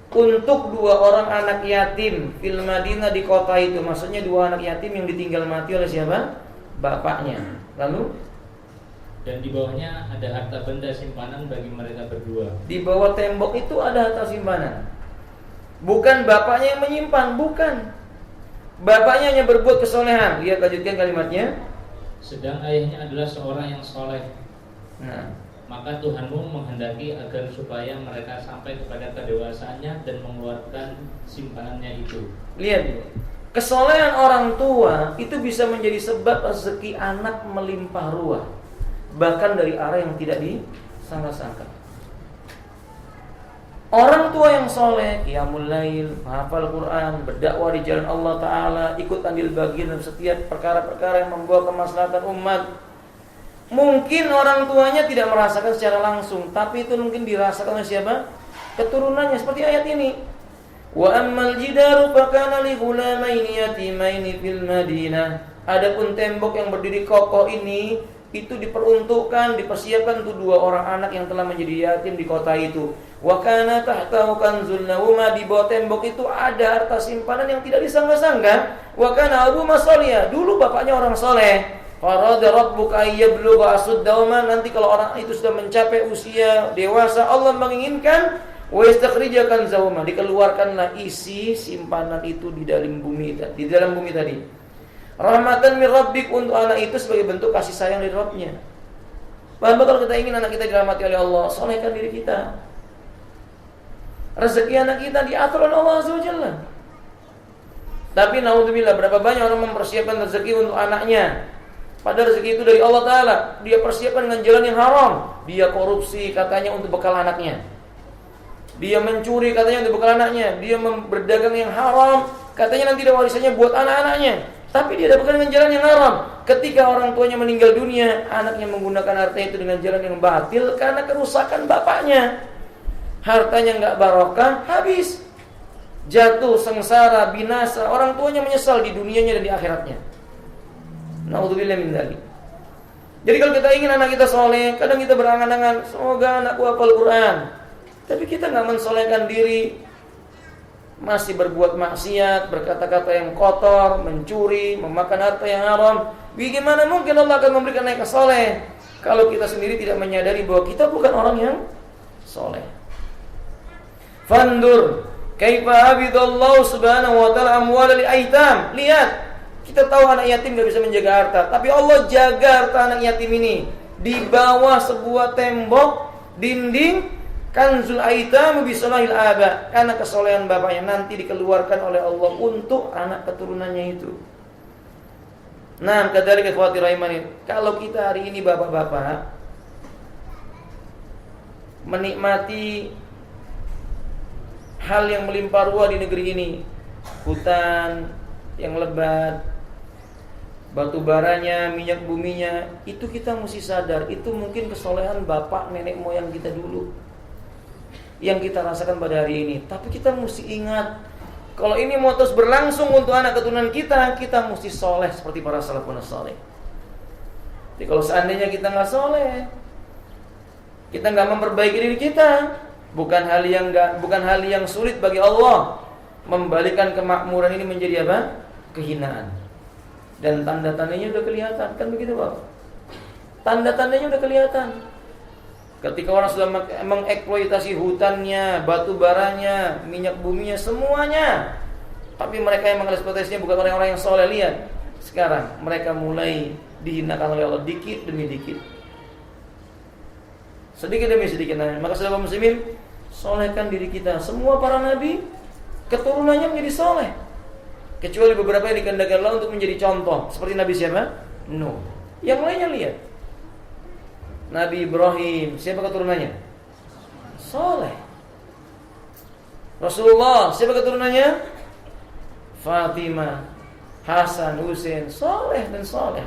untuk dua orang anak yatim fil Madinah, di kota itu. Maksudnya dua anak yatim yang ditinggal mati oleh siapa? Bapaknya. Lalu dan di bawahnya ada harta benda simpanan bagi mereka berdua. Di bawah tembok itu ada harta simpanan. Bukan bapaknya yang menyimpan, bukan. Bapaknya hanya berbuat kesolehan. Lihat, lanjutkan kalimatnya. Sedang ayahnya adalah seorang yang soleh. Nah, maka Tuhanmu menghendaki agar supaya mereka sampai kepada kedewasaannya dan mengeluarkan simpanannya itu. Lihat, kesolehan orang tua itu bisa menjadi sebab rezeki anak melimpah ruah, bahkan dari arah yang tidak disangka-sangka. Orang tua yang soleh, qiyamul lail, menghafal Quran, berdakwah di jalan Allah Ta'ala, ikut andil bagian dalam setiap perkara-perkara yang membawa kemaslahatan umat. Mungkin orang tuanya tidak merasakan secara langsung, tapi itu mungkin dirasakan oleh siapa? Keturunannya, seperti ayat ini. Wa ammal jidaru fakana li ghulamaini yatimaini fil Madinah. Adapun tembok yang berdiri kokoh ini, itu diperuntukkan, dipersiapkan untuk dua orang anak yang telah menjadi yatim di kota itu. Wa kana tahtahu kanzul lahuma, di bawah tembok itu ada harta simpanan yang tidak disangka-sangka. Wa kana abu masoliyah, dulu bapaknya orang soleh. Farada rabbuka ayyablugha asuddahuma, nanti kalau orang itu sudah mencapai usia dewasa, Allah menginginkan Wa istakhrija kanzahuma, dikeluarkanlah isi simpanan itu di dalam bumi tadi. Rahmatan min rabbik, untuk anak itu sebagai bentuk kasih sayang dari Rabbnya. Paham? Kalau kita ingin anak kita dirahmati oleh Allah, solehkan diri kita. Rezeki anak kita diatur oleh Allah Azza wa Jalla. Tapi naudzubillah, berapa banyak orang mempersiapkan rezeki untuk anaknya, padahal rezeki itu dari Allah Ta'ala. Dia persiapkan dengan jalan yang haram. Dia korupsi katanya untuk bekal anaknya, dia mencuri katanya untuk bekal anaknya, dia berdagang yang haram katanya nanti ada warisannya buat anak-anaknya, tapi dia dapatkan dengan jalan yang haram. Ketika orang tuanya meninggal dunia, anaknya menggunakan harta itu dengan jalan yang batil karena kerusakan bapaknya. Hartanya nggak barokah, habis, jatuh sengsara, binasa. Orang tuanya menyesal di dunianya dan di akhiratnya. Naudzubillah min dzalik. Jadi kalau kita ingin anak kita soleh, kadang kita berangan-angan, semoga anakku hafal Quran, tapi kita nggak mensolehkan diri, masih berbuat maksiat, berkata-kata yang kotor, mencuri, memakan harta yang haram. Bagaimana mungkin Allah akan memberikan anak soleh kalau kita sendiri tidak menyadari bahwa kita bukan orang yang soleh? Fandur kaifa abidallahu subhanahu wa ta'ala amwal al-aitam. Lihat, kita tahu anak yatim gak bisa menjaga harta, tapi Allah jaga harta anak yatim ini di bawah sebuah tembok dinding. Kanzul aitam bisolahil aba, karena kesolehan bapaknya nanti dikeluarkan oleh Allah untuk anak keturunannya itu. Nah, kadzalika ikhwati rahimani, kalau kita hari ini bapak-bapak menikmati hal yang melimpah ruah di negeri ini, hutan yang lebat, batu baranya, minyak buminya, itu kita mesti sadar, itu mungkin kesolehan bapak nenek moyang kita dulu yang kita rasakan pada hari ini. Tapi kita mesti ingat, kalau ini mau terus berlangsung untuk anak keturunan kita, kita mesti soleh seperti para salafun saleh. Jadi kalau seandainya kita nggak soleh, kita nggak memperbaiki diri kita, bukan hal yang sulit bagi Allah membalikan kemakmuran ini menjadi apa? Kehinaan. Dan tanda-tandanya udah kelihatan, kan begitu Pak? Tanda-tandanya udah kelihatan. Ketika orang sudah mengeksploitasi hutannya, batu baranya, minyak buminya, semuanya, tapi mereka yang mengeksploitasinya bukan orang-orang yang soleh. Lihat, sekarang mereka mulai dihinakan oleh Allah dikit demi dikit, sedikit demi sedikit. Nah, maka saudara muslimin, solehkan diri kita. Semua para nabi keturunannya menjadi soleh, kecuali beberapa yang dikehendaki Allah untuk menjadi contoh. Seperti Nabi siapa? Nuh. Yang lainnya lihat, Nabi Ibrahim, siapa keturunannya? Soleh. Rasulullah, siapa keturunannya? Fatimah, Hasan, Husain, soleh dan soleh.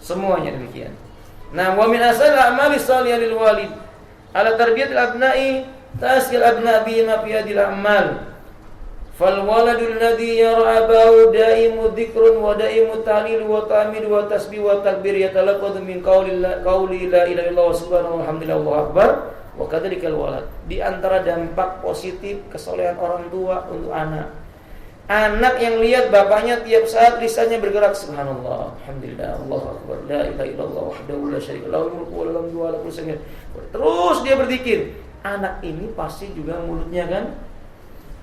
Semuanya demikian. Nah, wa min asal a'mali shalihah lil walid ala tarbiyatil abna'i taskil abna' bima fi hadil a'mal. Fal waladul ladzi yara abahu daimu dzikrun wa daimu ta'lil wa ta'mid wa tasbih wa takbir yatalaqadu min qauli la ilaha illallah subhanahu walhamdulillah Allahu akbar wa kadzalikal walad. Di antara dampak positif kesolehan orang tua untuk anak, anak yang lihat bapaknya tiap saat lisannya bergerak subhanallah, alhamdulillah, Allahu akbar, la ilaha illallah wahdahu la syarika lahu mulku wa lahu wa ala kulli syai'in. Terus dia berzikir. Anak ini pasti juga mulutnya kan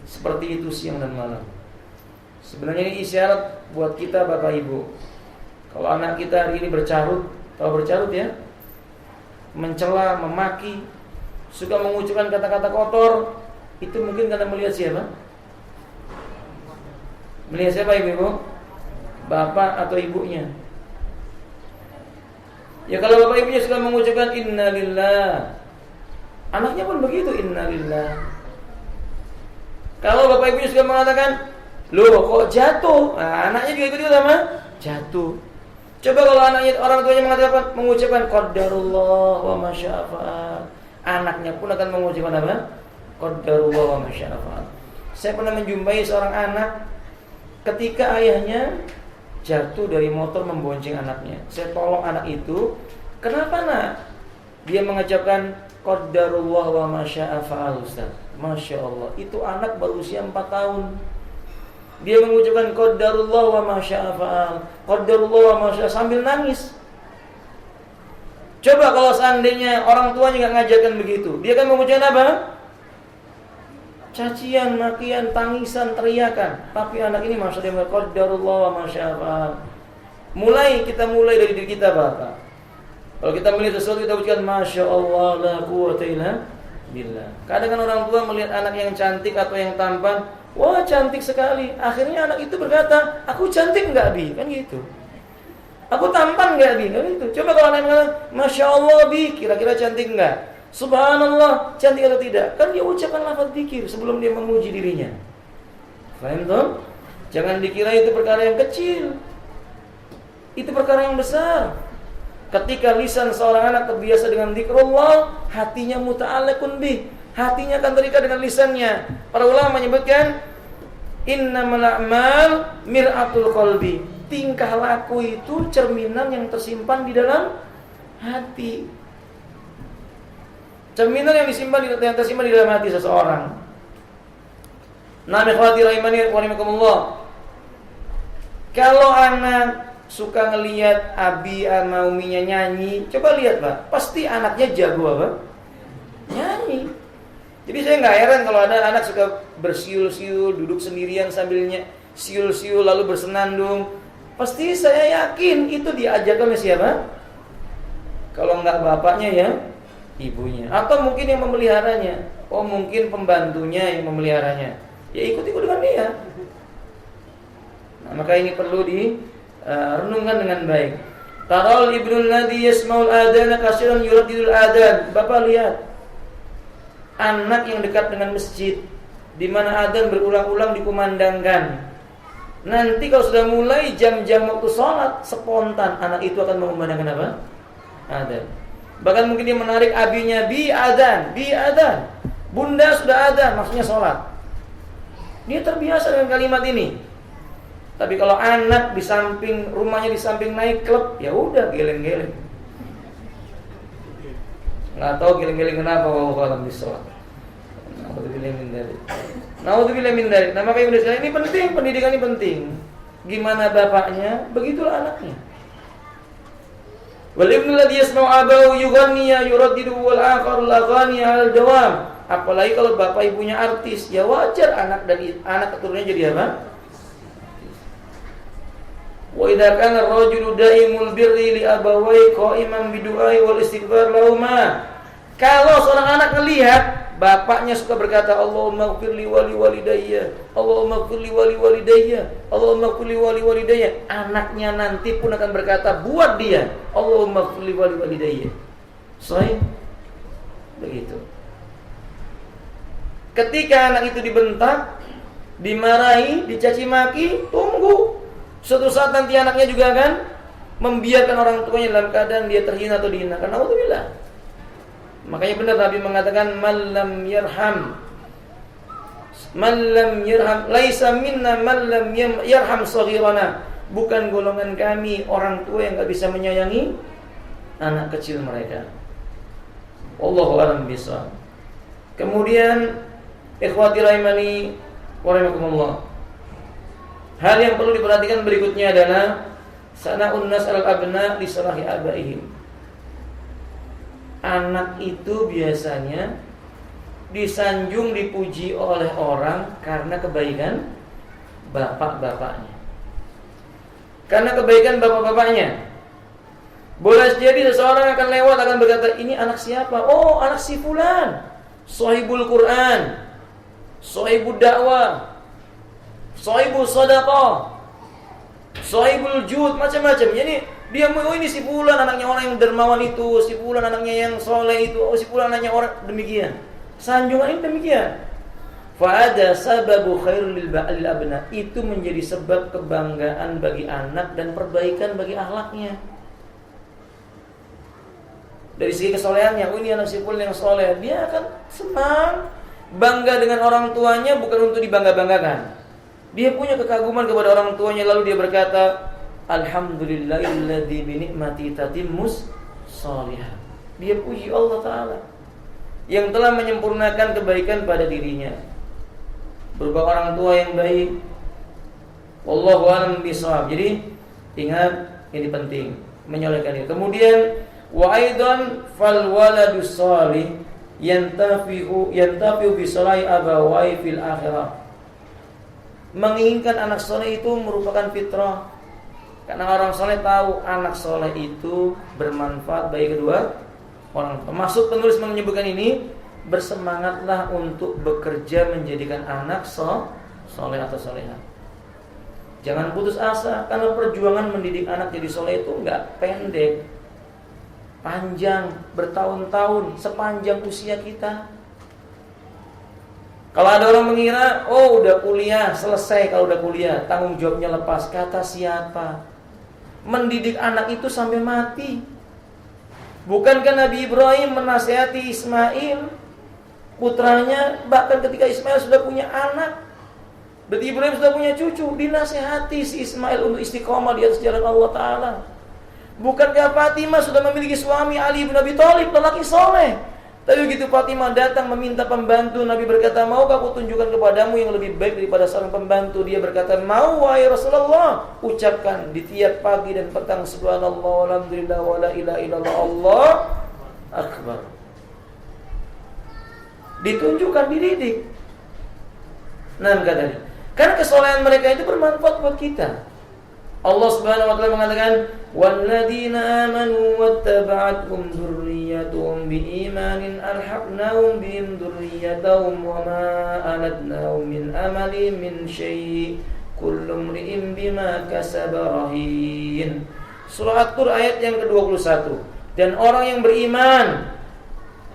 seperti itu siang dan malam. Sebenarnya ini isyarat buat kita Bapak Ibu. Kalau anak kita hari ini bercarut, tahu bercarut ya? Mencela, memaki, suka mengucapkan kata-kata kotor, itu mungkin karena melihat siapa? Melihat siapa ibu-ibu? Bapak atau ibunya. Ya kalau bapak ibunya suka mengucapkan innalillah, anaknya pun begitu, innalillah. Kalau bapak ibunya suka mengatakan, loh kok jatuh? Nah, anaknya juga ikut sama jatuh. Coba kalau anaknya, orang tuanya mengucapkan qadarullah wa masya'afa'al, anaknya pun akan mengucapkan apa? Qadarullah wa masya'afa'al. Saya pernah menjumpai seorang anak, ketika ayahnya jatuh dari motor membonceng anaknya. Saya tolong anak itu. Kenapa nak? Dia mengucapkan qadarullah wa masya'afa'al, Ustaz. Masya Allah, itu anak berusia 4 tahun. Dia mengucapkan qadarullah wa masya'afa'al, qadarullah wa masya'afa'al sambil nangis. Coba kalau seandainya orang tuanya nggak ngajarkan begitu, dia kan mengucapkan apa? Cacian, makian, tangisan, teriakan. Tapi anak ini masya Allah, qadarullah wa masya'afa'al. Mulai dari diri kita, Bapak. Kalau kita melihat sesuatu, kita ucapkan masya Allah la quwwata illa billah. Kadang kan orang tua melihat anak yang cantik atau yang tampan, wah cantik sekali. Akhirnya anak itu berkata, aku cantik enggak, Bi? Kan gitu. Aku tampan enggak, Bi? Kan gitu. Coba kalau anak mengatakan, masya Allah, Bi, kira-kira cantik enggak? Subhanallah, cantik atau tidak? Kan dia ucapkan lafaz zikir sebelum dia memuji dirinya. Faham toh? Jangan dikira itu perkara yang kecil. Itu perkara yang besar. Ketika lisan seorang anak terbiasa dengan zikrullah, hatinya muta'alliqun bih. Hatinya akan terikat dengan lisannya. Para ulama menyebutkan innamal a'mal mir'atul qalbi. Tingkah laku itu cerminan yang tersimpan di dalam hati. Cerminan yang tersimpan di dalam hati seseorang. Nah, ikhwati rahimani wa rahimakumullah. Kalau anak suka ngelihat abi sama uminya nyanyi, coba lihat, Pak. Pasti anaknya jago apa? Nyanyi. Jadi saya nggak heran kalau ada anak suka bersiul-siul, duduk sendirian sambilnya siul-siul lalu bersenandung. Pasti saya yakin itu diajarkan oleh siapa? Kalau nggak bapaknya ya ibunya, atau mungkin yang memeliharanya. Oh, mungkin pembantunya yang memeliharanya. Ya ikut-ikut dengan dia. Nah, maka ini perlu renungkan dengan baik. Taral ibnul ladzi yasma'ul adana katsiran yuraddidul adan. Bapak lihat anak yang dekat dengan masjid di mana adzan berulang-ulang dikumandangkan. Nanti kalau sudah mulai jam-jam waktu sholat, spontan anak itu akan mengumandangkan apa? Adzan. Bahkan mungkin dia menarik abinya, bi adzan. Bunda sudah adzan, maksudnya sholat. Dia terbiasa dengan kalimat ini. Tapi kalau anak di samping rumahnya di samping naik klub, ya udah geleng-geleng. Nggak tahu geleng-geleng kenapa, wallahu a'lam bishawab. Naudzubillah min dzalik. Nah, makanya ini penting, pendidikan ini penting. Gimana bapaknya, begitulah anaknya. Wal ibnu alladhi yasma'u abahu yughanni yuraddidu wal akhar la ghani 'ala al-dawam. Apalagi kalau bapak ibunya artis, ya wajar anak keturunannya jadi apa? Wa idza kana ar-rajulu daimul birri li abawayhi qa'iman bidu'ai wal istighfar lahumma. Kalau seorang anak melihat bapaknya suka berkata Allahumma ighfirli wa li walidayya, Allahumma ighfirli wa li walidayya, Allahumma ighfirli wa li walidayya, anaknya nanti pun akan berkata buat dia Allahumma ighfirli wa li walidayya. Sahih? Begitu. Ketika anak itu dibentak, dimarahi, dicaci maki, tunggu. Suatu saat nanti anaknya juga akan membiarkan orang tuanya dalam keadaan dia terhina atau dihinakan. Alhamdulillah. Makanya benar Nabi mengatakan man lam yarham laisa minna man lam yarham saghirana. Bukan golongan kami orang tua yang enggak bisa menyayangi anak kecil mereka. Wallahu a'lam bishawab. Kemudian ikhwati rahimani wa rahimakumullah. Hal yang perlu diperhatikan berikutnya adalah sana'un nas al-abna li salahi abaihim. Anak itu biasanya disanjung, dipuji oleh orang karena kebaikan bapak-bapaknya. Karena kebaikan bapak-bapaknya. Boleh jadi seseorang akan lewat akan berkata, ini anak siapa? Oh, anak si fulan, sahibul Quran, sahibul dakwah, sahibul sadaqah, sahibul jud, macam-macam. Jadi dia oh ini si fulan anaknya orang yang dermawan itu, si fulan anaknya yang soleh itu, oh si fulan anaknya orang demikian. Sanjungan ini demikian. Fa'ada sababu khairul lil abna. Itu menjadi sebab kebanggaan bagi anak dan perbaikan bagi akhlaknya. Dari segi kesolehannya, oh ini anak si fulan yang soleh, dia akan senang, bangga dengan orang tuanya bukan untuk dibangga-banggakan. Dia punya kekaguman kepada orang tuanya lalu dia berkata, alhamdulillahilladzi bi ni'mati tatimmus shalihat. Dia puji Allah Ta'ala yang telah menyempurnakan kebaikan pada dirinya berupa orang tua yang baik. Wallahu a'lam bishawab. Jadi ingat, ini penting, menyolehkan ini. Kemudian Wa aidan fal waladus shalih yantafi'u bi salahi abawai fil akhirah. Menginginkan anak soleh itu merupakan fitrah. Karena orang soleh tahu anak soleh itu bermanfaat bagi kedua orang. Maksud penulis menyebutkan ini, bersemangatlah untuk bekerja menjadikan anak soleh atau solehah. Jangan putus asa, karena perjuangan mendidik anak jadi soleh itu enggak pendek, panjang, bertahun-tahun, sepanjang usia kita. Kalau ada orang mengira, oh udah kuliah, selesai kalau udah kuliah, tanggung jawabnya lepas. Kata siapa? Mendidik anak itu sampai mati. Bukankah Nabi Ibrahim menasihati Ismail, putranya, bahkan ketika Ismail sudah punya anak, berarti Ibrahim sudah punya cucu, dinasihati si Ismail untuk istiqomah di atas jalan Allah Ta'ala. Bukankah Fatimah sudah memiliki suami Ali bin Abi Thalib, lelaki soleh? Tapi begitu Fatimah datang meminta pembantu, Nabi berkata, maukah aku tunjukkan kepadamu yang lebih baik daripada seorang pembantu? Dia berkata, mau wahai Rasulullah. Ucapkan di tiap pagi dan petang, subhanallah, alhamdulillah, wa la ilaha illallah, Allah akbar. Ditunjukkan, dididik. Nah, katanya, karena kesolehan mereka itu bermanfaat buat kita. Allah Subhanahu wa taala mengatakan, "Walladzina amanu wattaba'athum dzurriyyatuhum biimanin alhaqnahum bihim dzurriyyatahum wa ma alatnahum min amali min syai' kullu imri'in bima kasaba rahin." Surah At-Tur ayat yang ke-21. Dan orang yang beriman,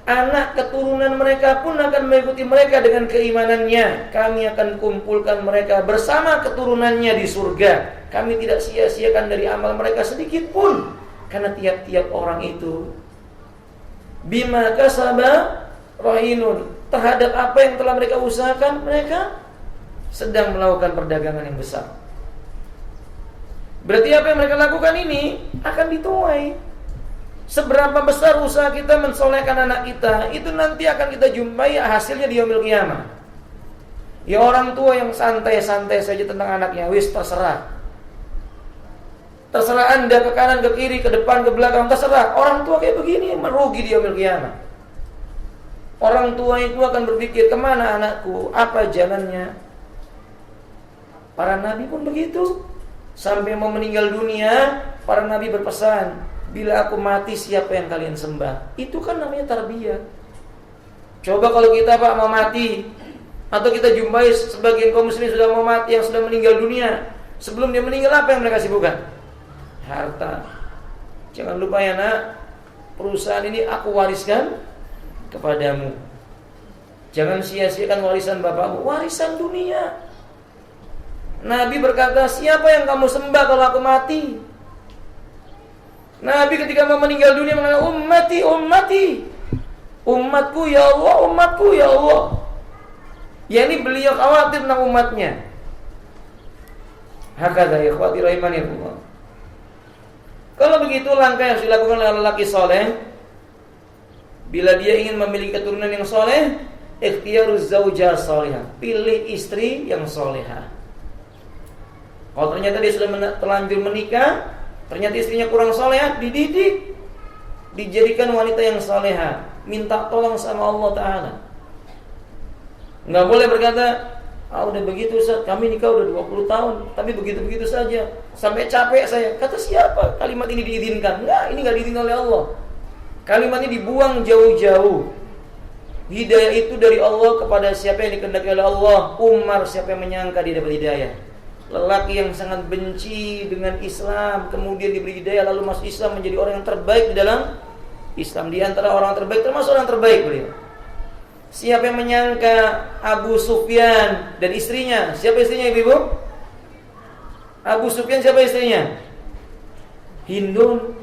anak keturunan mereka pun akan mengikuti mereka dengan keimanannya. Kami akan kumpulkan mereka bersama keturunannya di surga. Kami tidak sia-siakan dari amal mereka sedikit pun. Karena tiap-tiap orang itu bima kasaba rahinun, terhadap apa yang telah mereka usahakan, mereka sedang melakukan perdagangan yang besar. Berarti apa yang mereka lakukan ini akan dituai. Seberapa besar usaha kita mensolehkan anak kita, itu nanti akan kita jumpai hasilnya di yaumil qiyamah. Ya orang tua yang santai-santai saja tentang anaknya, wis terserah. Terserah Anda ke kanan, ke kiri, ke depan, ke belakang, terserah. Orang tua kayak begini merugi di yaumil qiyamah. Orang tua itu akan berpikir, kemana anakku, apa jalannya. Para nabi pun begitu. Sampai mau meninggal dunia, para nabi berpesan, bila aku mati siapa yang kalian sembah. Itu kan namanya tarbiyah. Coba kalau kita Pak mau mati, atau kita jumpai sebagian kaum muslimin sudah mau mati, yang sudah meninggal dunia, sebelum dia meninggal apa yang mereka sibukkan? Harta. Jangan lupa ya nak, perusahaan ini aku wariskan kepadamu. Jangan sia-siakan warisan bapakmu, warisan dunia. Nabi berkata, siapa yang kamu sembah kalau aku mati? Nabi ketika mau meninggal dunia mengatakan, ummati, ummati, umatku ya Allah, umatku ya Allah. Ya ini beliau khawatir tentang umatnya. Hakadha ya ikhwati rahimanillah. Kalau begitu langkah yang dilakukan oleh lelaki soleh, bila dia ingin memiliki keturunan yang soleh, ikhtiyaruz zaujah solehah, pilih istri yang solehah. Kalau ternyata dia sudah terlanjur menikah, ternyata istrinya kurang solehah, dididik, dijadikan wanita yang solehah, minta tolong sama Allah Ta'ala. Nggak boleh berkata, udah begitu Ustaz, kami nikah udah 20 tahun, tapi begitu-begitu saja, sampai capek saya. Kata siapa kalimat ini diizinkan? Enggak, ini enggak diizinkan oleh Allah. Kalimat ini dibuang jauh-jauh. Hidayah itu dari Allah kepada siapa yang dikehendaki oleh Allah. Umar, siapa yang menyangka dia dapat hidayah? Lelaki yang sangat benci dengan Islam, kemudian diberi hidayah lalu masuk Islam, menjadi orang yang terbaik di dalam Islam. Di antara orang terbaik, termasuk orang terbaik beliau. Siapa yang menyangka Abu Sufyan dan istrinya? Siapa istrinya ibu? Abu Sufyan siapa istrinya? Hindun.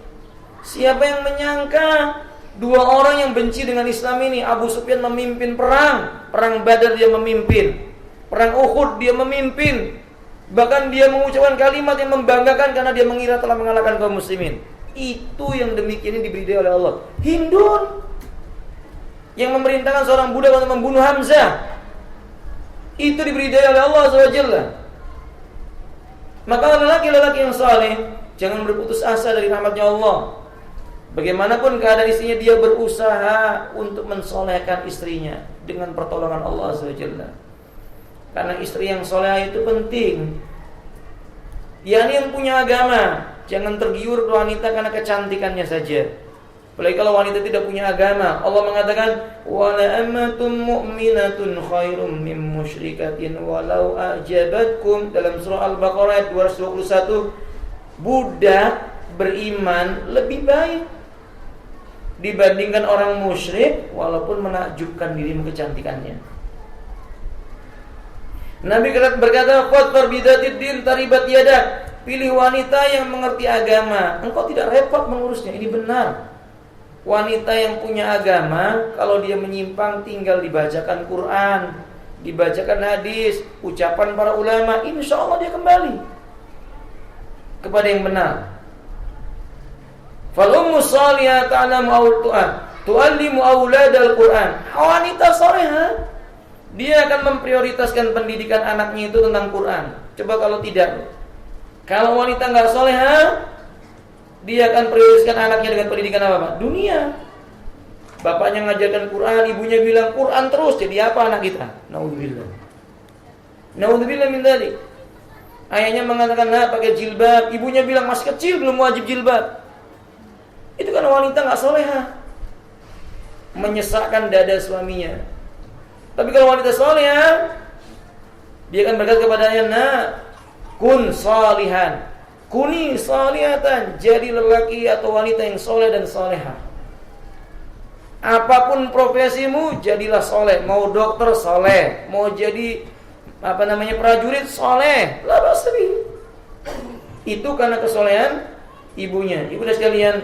Siapa yang menyangka dua orang yang benci dengan Islam ini? Abu Sufyan memimpin perang Badar dia memimpin, perang Uhud dia memimpin. Bahkan dia mengucapkan kalimat yang membanggakan karena dia mengira telah mengalahkan kaum muslimin. Itu yang demikian ini diberi oleh Allah. Hindun yang memerintahkan seorang budak untuk membunuh Hamzah, itu diberi daya oleh Allah SWT. Maka lelaki-lelaki yang saleh jangan berputus asa dari rahmatnya Allah. Bagaimanapun keadaan istrinya, dia berusaha untuk mensolehkan istrinya dengan pertolongan Allah SWT. Karena istri yang soleh itu penting. Yani yang punya agama. Jangan tergiur wanita karena kecantikannya saja. Apalagi kalau wanita tidak punya agama. Allah mengatakan, wala ammatun mu'minatun khairum min musyrikatin walau a'jabatkum, dalam surah Al-Baqarah ayat 221. Budak beriman lebih baik dibandingkan orang musyrik walaupun menakjubkan dirimu kecantikannya. Nabi berkata, "Fadfar bidatid din taribat yadak." Pilih wanita yang mengerti agama, engkau tidak repot mengurusnya. Ini benar. Wanita yang punya agama, kalau dia menyimpang tinggal dibacakan Quran, dibacakan hadis, ucapan para ulama, insya Allah dia kembali kepada yang benar. Falummu salihah ta'lamu tu'allimu auladal Quran. Wanita salihah, dia akan memprioritaskan pendidikan anaknya itu tentang Quran. Coba kalau tidak, kalau wanita nggak salihah, dia akan prioritaskan anaknya dengan pendidikan apa, Pak? Dunia. Bapaknya ngajarkan Quran, ibunya bilang Quran terus, jadi apa anak kita? Naudzubillah. Naudzubillah min dzalik. Ayahnya mengatakan, "Nah, pakai jilbab." Ibunya bilang masih kecil, belum wajib jilbab. Itu kan wanita nggak salehah, menyesakkan dada suaminya. Tapi kalau wanita salehah, dia akan berkata kepadanya, "Nah, kun salihan." Kuni salihatan, jadi lelaki atau wanita yang soleh dan soleha. Apapun profesimu, jadilah soleh. Mau dokter soleh, mau jadi prajurit soleh, lah pasti. Itu karena kesolehan ibunya. Ibu dan sekalian,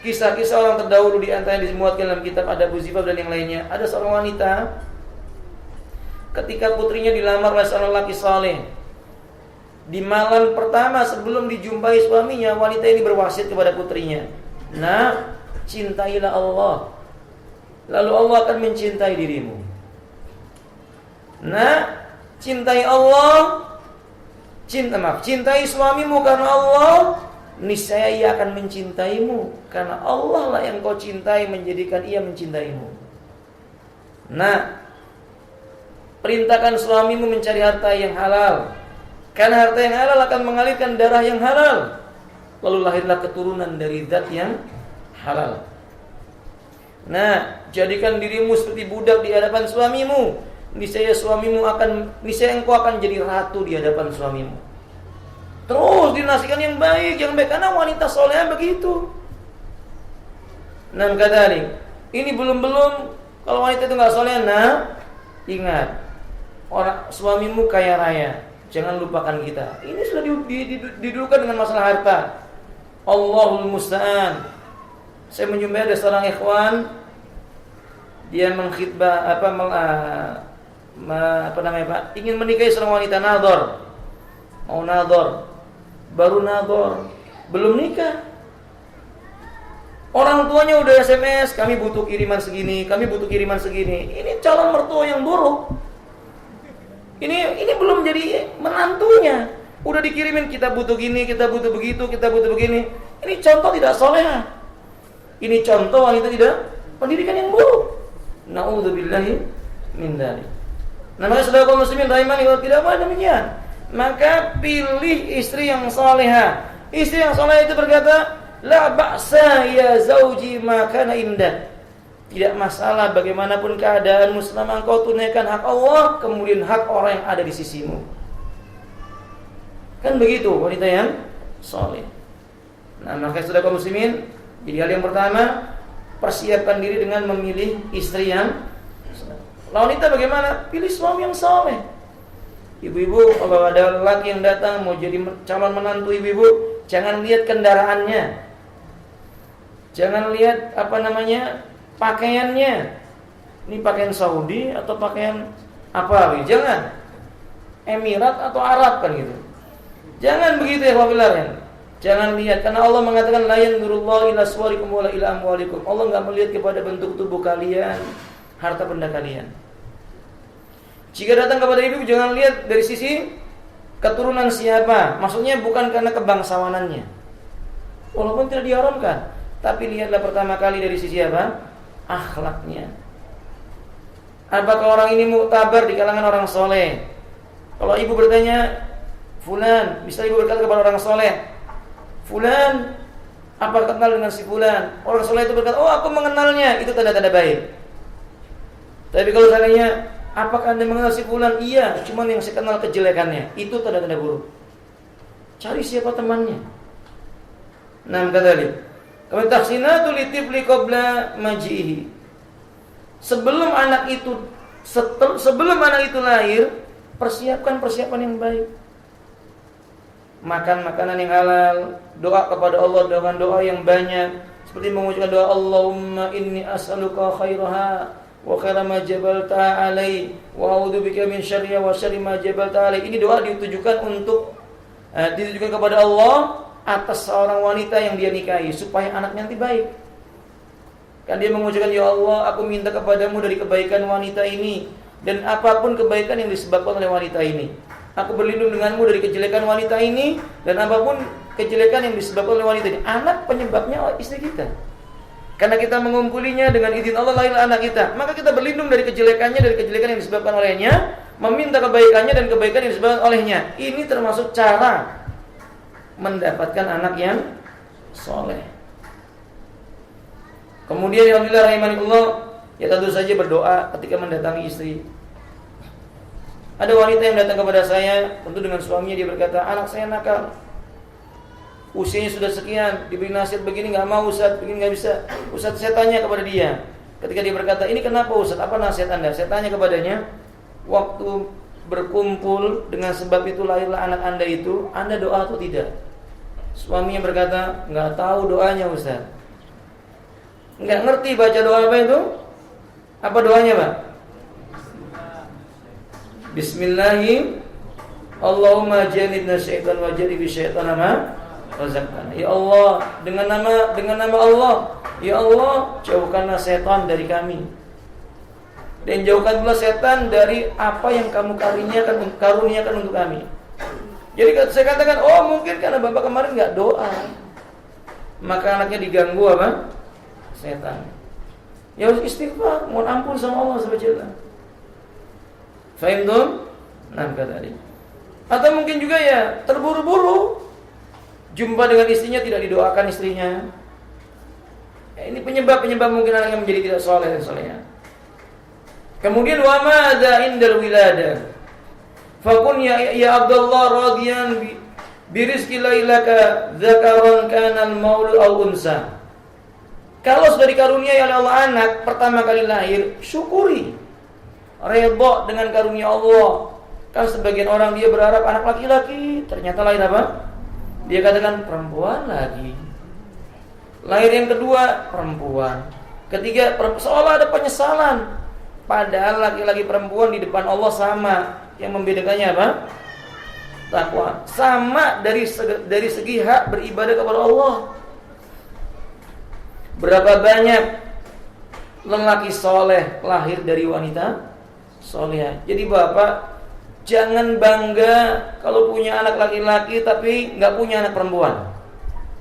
kisah-kisah orang terdahulu di antaranya dimuatkan dalam kitab Adab Zifaf dan yang lainnya. Ada seorang wanita, ketika putrinya dilamar oleh seorang laki soleh, di malam pertama sebelum dijumpai suaminya, wanita ini berwasiat kepada putrinya, "Nah, cintailah Allah, lalu Allah akan mencintai dirimu. Nah, cintai Allah, cintai suamimu karena Allah, niscaya ia akan mencintaimu karena Allah lah yang kau cintai menjadikan ia mencintaimu. Nah, perintahkan suamimu mencari harta yang halal, karena harta yang halal akan mengalirkan darah yang halal. Lalu lahirlah keturunan dari zat yang halal. Nah, jadikan dirimu seperti budak di hadapan suamimu. Niscaya engkau akan jadi ratu di hadapan suamimu." Terus dinasihatkan yang baik karena wanita soleh begitu. Nah, kata ini belum kalau wanita itu nggak soleh, nah ingat, orang suamimu kaya raya, jangan lupakan kita. Ini sudah didudukan dengan masalah harta. Allahul musta'an. Saya menjumpai ada seorang ikhwan, dia mengkhitbah ingin menikahi seorang wanita nador. Mau nador, baru nador, belum nikah. Orang tuanya udah SMS, kami butuh kiriman segini, kami butuh kiriman segini. Ini calon mertua yang buruk. Ini belum jadi menantunya, udah dikirimin kita butuh gini, kita butuh begitu, kita butuh begini. Ini contoh tidak solehah. Ini contoh wanita tidak pendidikan yang buruk. Na'udzubillahi min dzalik. Namanya saudara kaum muslimin rahimani wa tidak apa demikian. Maka pilih istri yang salehah. Istri yang salehah itu berkata, "La ba'sa ya zauji ma kana indak." Tidak masalah bagaimanapun keadaanmu selama engkau tunaikan hak Allah, kemudian hak orang yang ada di sisimu. Kan begitu wanita yang saleh. Nah, maka saudara kaum muslimin, jadi hal yang pertama, persiapkan diri dengan memilih istri yang saleh. Wanita bagaimana? Pilih suami yang saleh. Ibu-ibu, kalau ada lelaki yang datang mau jadi calon menantu ibu-ibu, jangan lihat kendaraannya, jangan lihat pakaiannya. Ini pakaian Saudi atau pakaian apa? Jangan Emirat atau Arab kan gitu. Jangan begitu ya wabillahi. Jangan lihat, karena Allah mengatakan la yanzurullahu ila suwarikum wala ila amwalikum. Allah enggak melihat kepada bentuk tubuh kalian, harta benda kalian. Jika datang kepada ibu, jangan lihat dari sisi keturunan siapa. Maksudnya bukan karena kebangsawanannya, walaupun tidak diharamkan. Tapi lihatlah pertama kali dari sisi apa? Akhlaknya. Apakah orang ini muktabar di kalangan orang soleh? Kalau ibu bertanya, Fulan, bisa ibu berkata kepada orang soleh, Fulan, apa kenal dengan si Fulan? Orang soleh itu berkata, oh aku mengenalnya. Itu tanda-tanda baik. Tapi kalau seandainya, apakah anda mengenal si Fulan? Iya, cuma yang saya kenal kejelekannya. Itu tanda-tanda buruk. Cari siapa temannya. Nah, kata dia, kemudian tahsinatu litifli qabla majihi. Sebelum anak itu lahir, persiapkan persiapan yang baik. Makan makanan yang halal, doa kepada Allah dengan doa yang banyak, seperti mengucapkan doa Allahumma inni as'aluka khairaha wa khaira ma jabalta alai wa a'udzubika min syarriha wa syarri ma jabalta alai. Ini doa ditujukan kepada Allah atas seorang wanita yang dia nikahi supaya anaknya nanti baik. Kan dia mengucapkan, ya Allah, aku minta kepadamu dari kebaikan wanita ini dan apapun kebaikan yang disebabkan oleh wanita ini. Aku berlindung denganmu dari kejelekan wanita ini dan apapun kejelekan yang disebabkan oleh wanita ini. Anak penyebabnya istri kita. Karena kita mengumpulinya dengan izin Allah lahirlah anak kita. Maka kita berlindung dari kejelekannya, dari kejelekan yang disebabkan olehnya, meminta kebaikannya dan kebaikan yang disebabkan olehnya. Ini termasuk cara mendapatkan anak yang soleh. Kemudian alhamdulillah rahimanillah, ya tentu saja berdoa ketika mendatangi istri. Ada wanita yang datang kepada saya, tentu dengan suaminya, dia berkata, anak saya nakal, usianya sudah sekian, diberi nasihat begini nggak mau Ustaz, begini nggak bisa. Ustaz, saya tanya kepada dia, ketika dia berkata, ini kenapa Ustaz, apa nasihat anda? Saya tanya kepadanya, waktu berkumpul dengan sebab itu lahirlah anak anda itu, anda doa atau tidak? Suaminya berkata, nggak tahu doanya Ustaz, nggak ngerti baca doa apa itu. Apa doanya Pak? Bismillahirrahmanirrahim. Allahumma jannibna syaitan wa jannibi syaitana ma razaqtana. Ya Allah, dengan nama Allah, ya Allah, jauhkanlah setan dari kami. Dan jauhkan pula setan dari apa yang kamu karuniakan untuk kami. Jadi saya katakan, oh mungkin karena Bapak kemarin enggak doa, maka anaknya diganggu apa? Setan. Ya harus istighfar, mohon ampun sama Allah Subhanahu wa taala. Fahim tuh? Nah, kata dia. Atau mungkin juga ya terburu-buru jumpa dengan istrinya, tidak didoakan istrinya. Ya, ini penyebab mungkin anaknya menjadi tidak soleh dan solehah. Kemudian wa madza indal wilada. Fakun ya Abdullah radiyan bi rizqi lailaka dzakaran kana al-maulud aw unsa. Kalau sudah dikaruniai oleh Allah anak pertama kali lahir, syukuri. Redha dengan karunia Allah. Kan sebagian orang dia berharap anak laki-laki, ternyata lahir apa? Dia katakan perempuan lagi. Lahir yang kedua perempuan. Ketiga seolah ada penyesalan. Padahal laki-laki perempuan di depan Allah sama. Yang membedakannya apa? Takwa. Sama dari segi hak beribadah kepada Allah. Berapa banyak lelaki soleh lahir dari wanita soleh. Jadi bapak jangan bangga kalau punya anak laki-laki tapi nggak punya anak perempuan.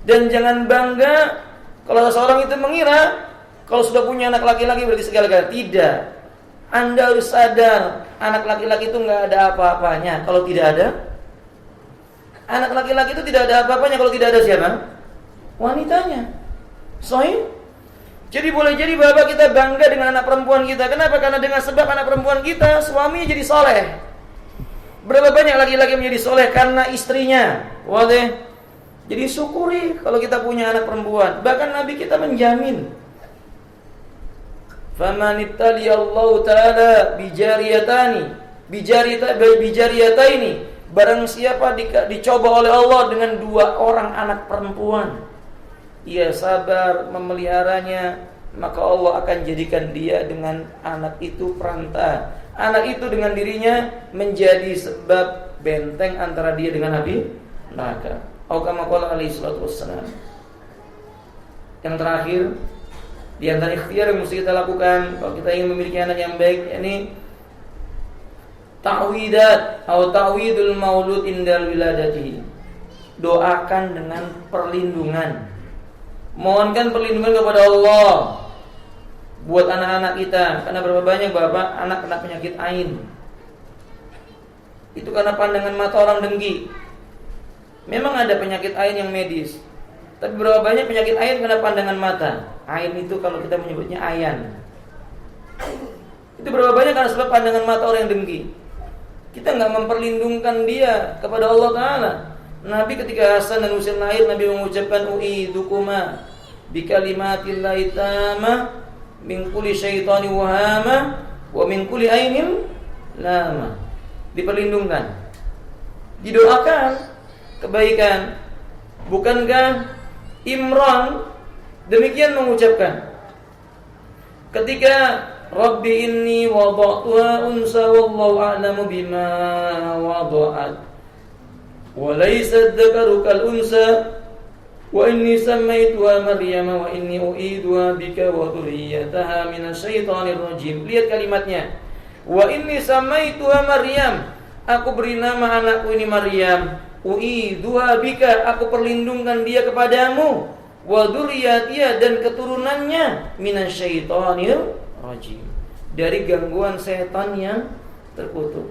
Dan jangan bangga kalau seseorang itu mengira kalau sudah punya anak laki-laki berarti segala-galanya. Tidak. Anda harus sadar anak laki-laki itu nggak ada apa-apanya kalau tidak ada. Anak laki-laki itu tidak ada apa-apanya kalau tidak ada siapa? Wanitanya. Sahih? Jadi boleh jadi bapak kita bangga dengan anak perempuan kita. Kenapa? Karena dengan sebab anak perempuan kita suaminya jadi soleh. Berapa banyak laki-laki menjadi soleh karena istrinya. Wadah. Jadi syukuri kalau kita punya anak perempuan. Bahkan Nabi kita menjamin, famanittaliyallahu ta'ala bijariyataini. Barang siapa dicoba oleh Allah dengan 2 orang anak perempuan, ia sabar memeliharanya, maka Allah akan jadikan dia dengan anak itu perantara. Anak itu dengan dirinya menjadi sebab benteng antara dia dengan api neraka. Atau kama qala alaihi salatu wassalam. Yang terakhir, di antara ikhtiar yang mesti kita lakukan kalau kita ingin memiliki anak yang baik, yakni ta'widat atau ta'widul maulud indal wiladatihi. Doakan dengan perlindungan, Mohonkan perlindungan kepada Allah buat anak-anak kita. Karena berapa banyak bapak anak kena penyakit ain. Itu karena pandangan mata orang dengki. Memang ada penyakit ain yang medis, tapi berapa banyak penyakit ain karena pandangan mata. Ain itu kalau kita menyebutnya ayan. Itu berapa banyak karena sebab pandangan mata orang yang dengki. Kita nggak memperlindungkan dia kepada Allah Ta'ala. Nabi ketika Hasan dan Husain lahir, Nabi mengucapkan u'idzukuma bikalimatillahi tamah min kulli syaitani wahama wa min kulli ainin lama. Diperlindungkan, didoakan kebaikan. Bukankah Imran demikian mengucapkan ketika Rabbi inni wada'tuha unsa wallahu a'lamu bima wada'at wa laysa dzakaru kal unsa wa inni sammaituha Maryam wa inni u'iduha bika wa dhurriyyataha minasyaitonir rajim. Lihat kalimatnya, wa inni sammaituha Maryam, aku beri nama anakku ini Maryam, u'iduha bika, aku perlindungkan dia kepadamu, wa dzurriyyatiha, dan keturunannya, minasyaitonir rajim, dari gangguan setan yang terkutuk.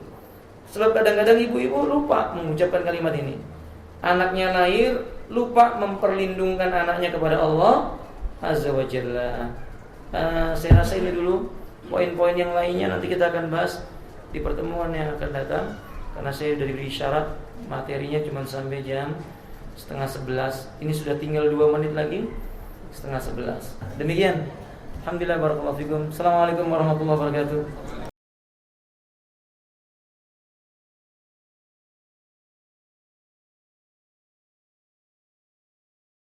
Sebab kadang-kadang ibu-ibu lupa mengucapkan kalimat ini. Anaknya lahir, lupa memperlindungkan anaknya kepada Allah Azza wa Jalla. Saya rasa ini dulu. Poin-poin yang lainnya nanti kita akan bahas di pertemuan yang akan datang. Karena saya sudah diberi syarat materinya cuma sampai jam 10:30. Ini sudah tinggal 2 menit lagi 10:30. Demikian. Alhamdulillah, barakallahu fikum. Assalamualaikum warahmatullahi wabarakatuh.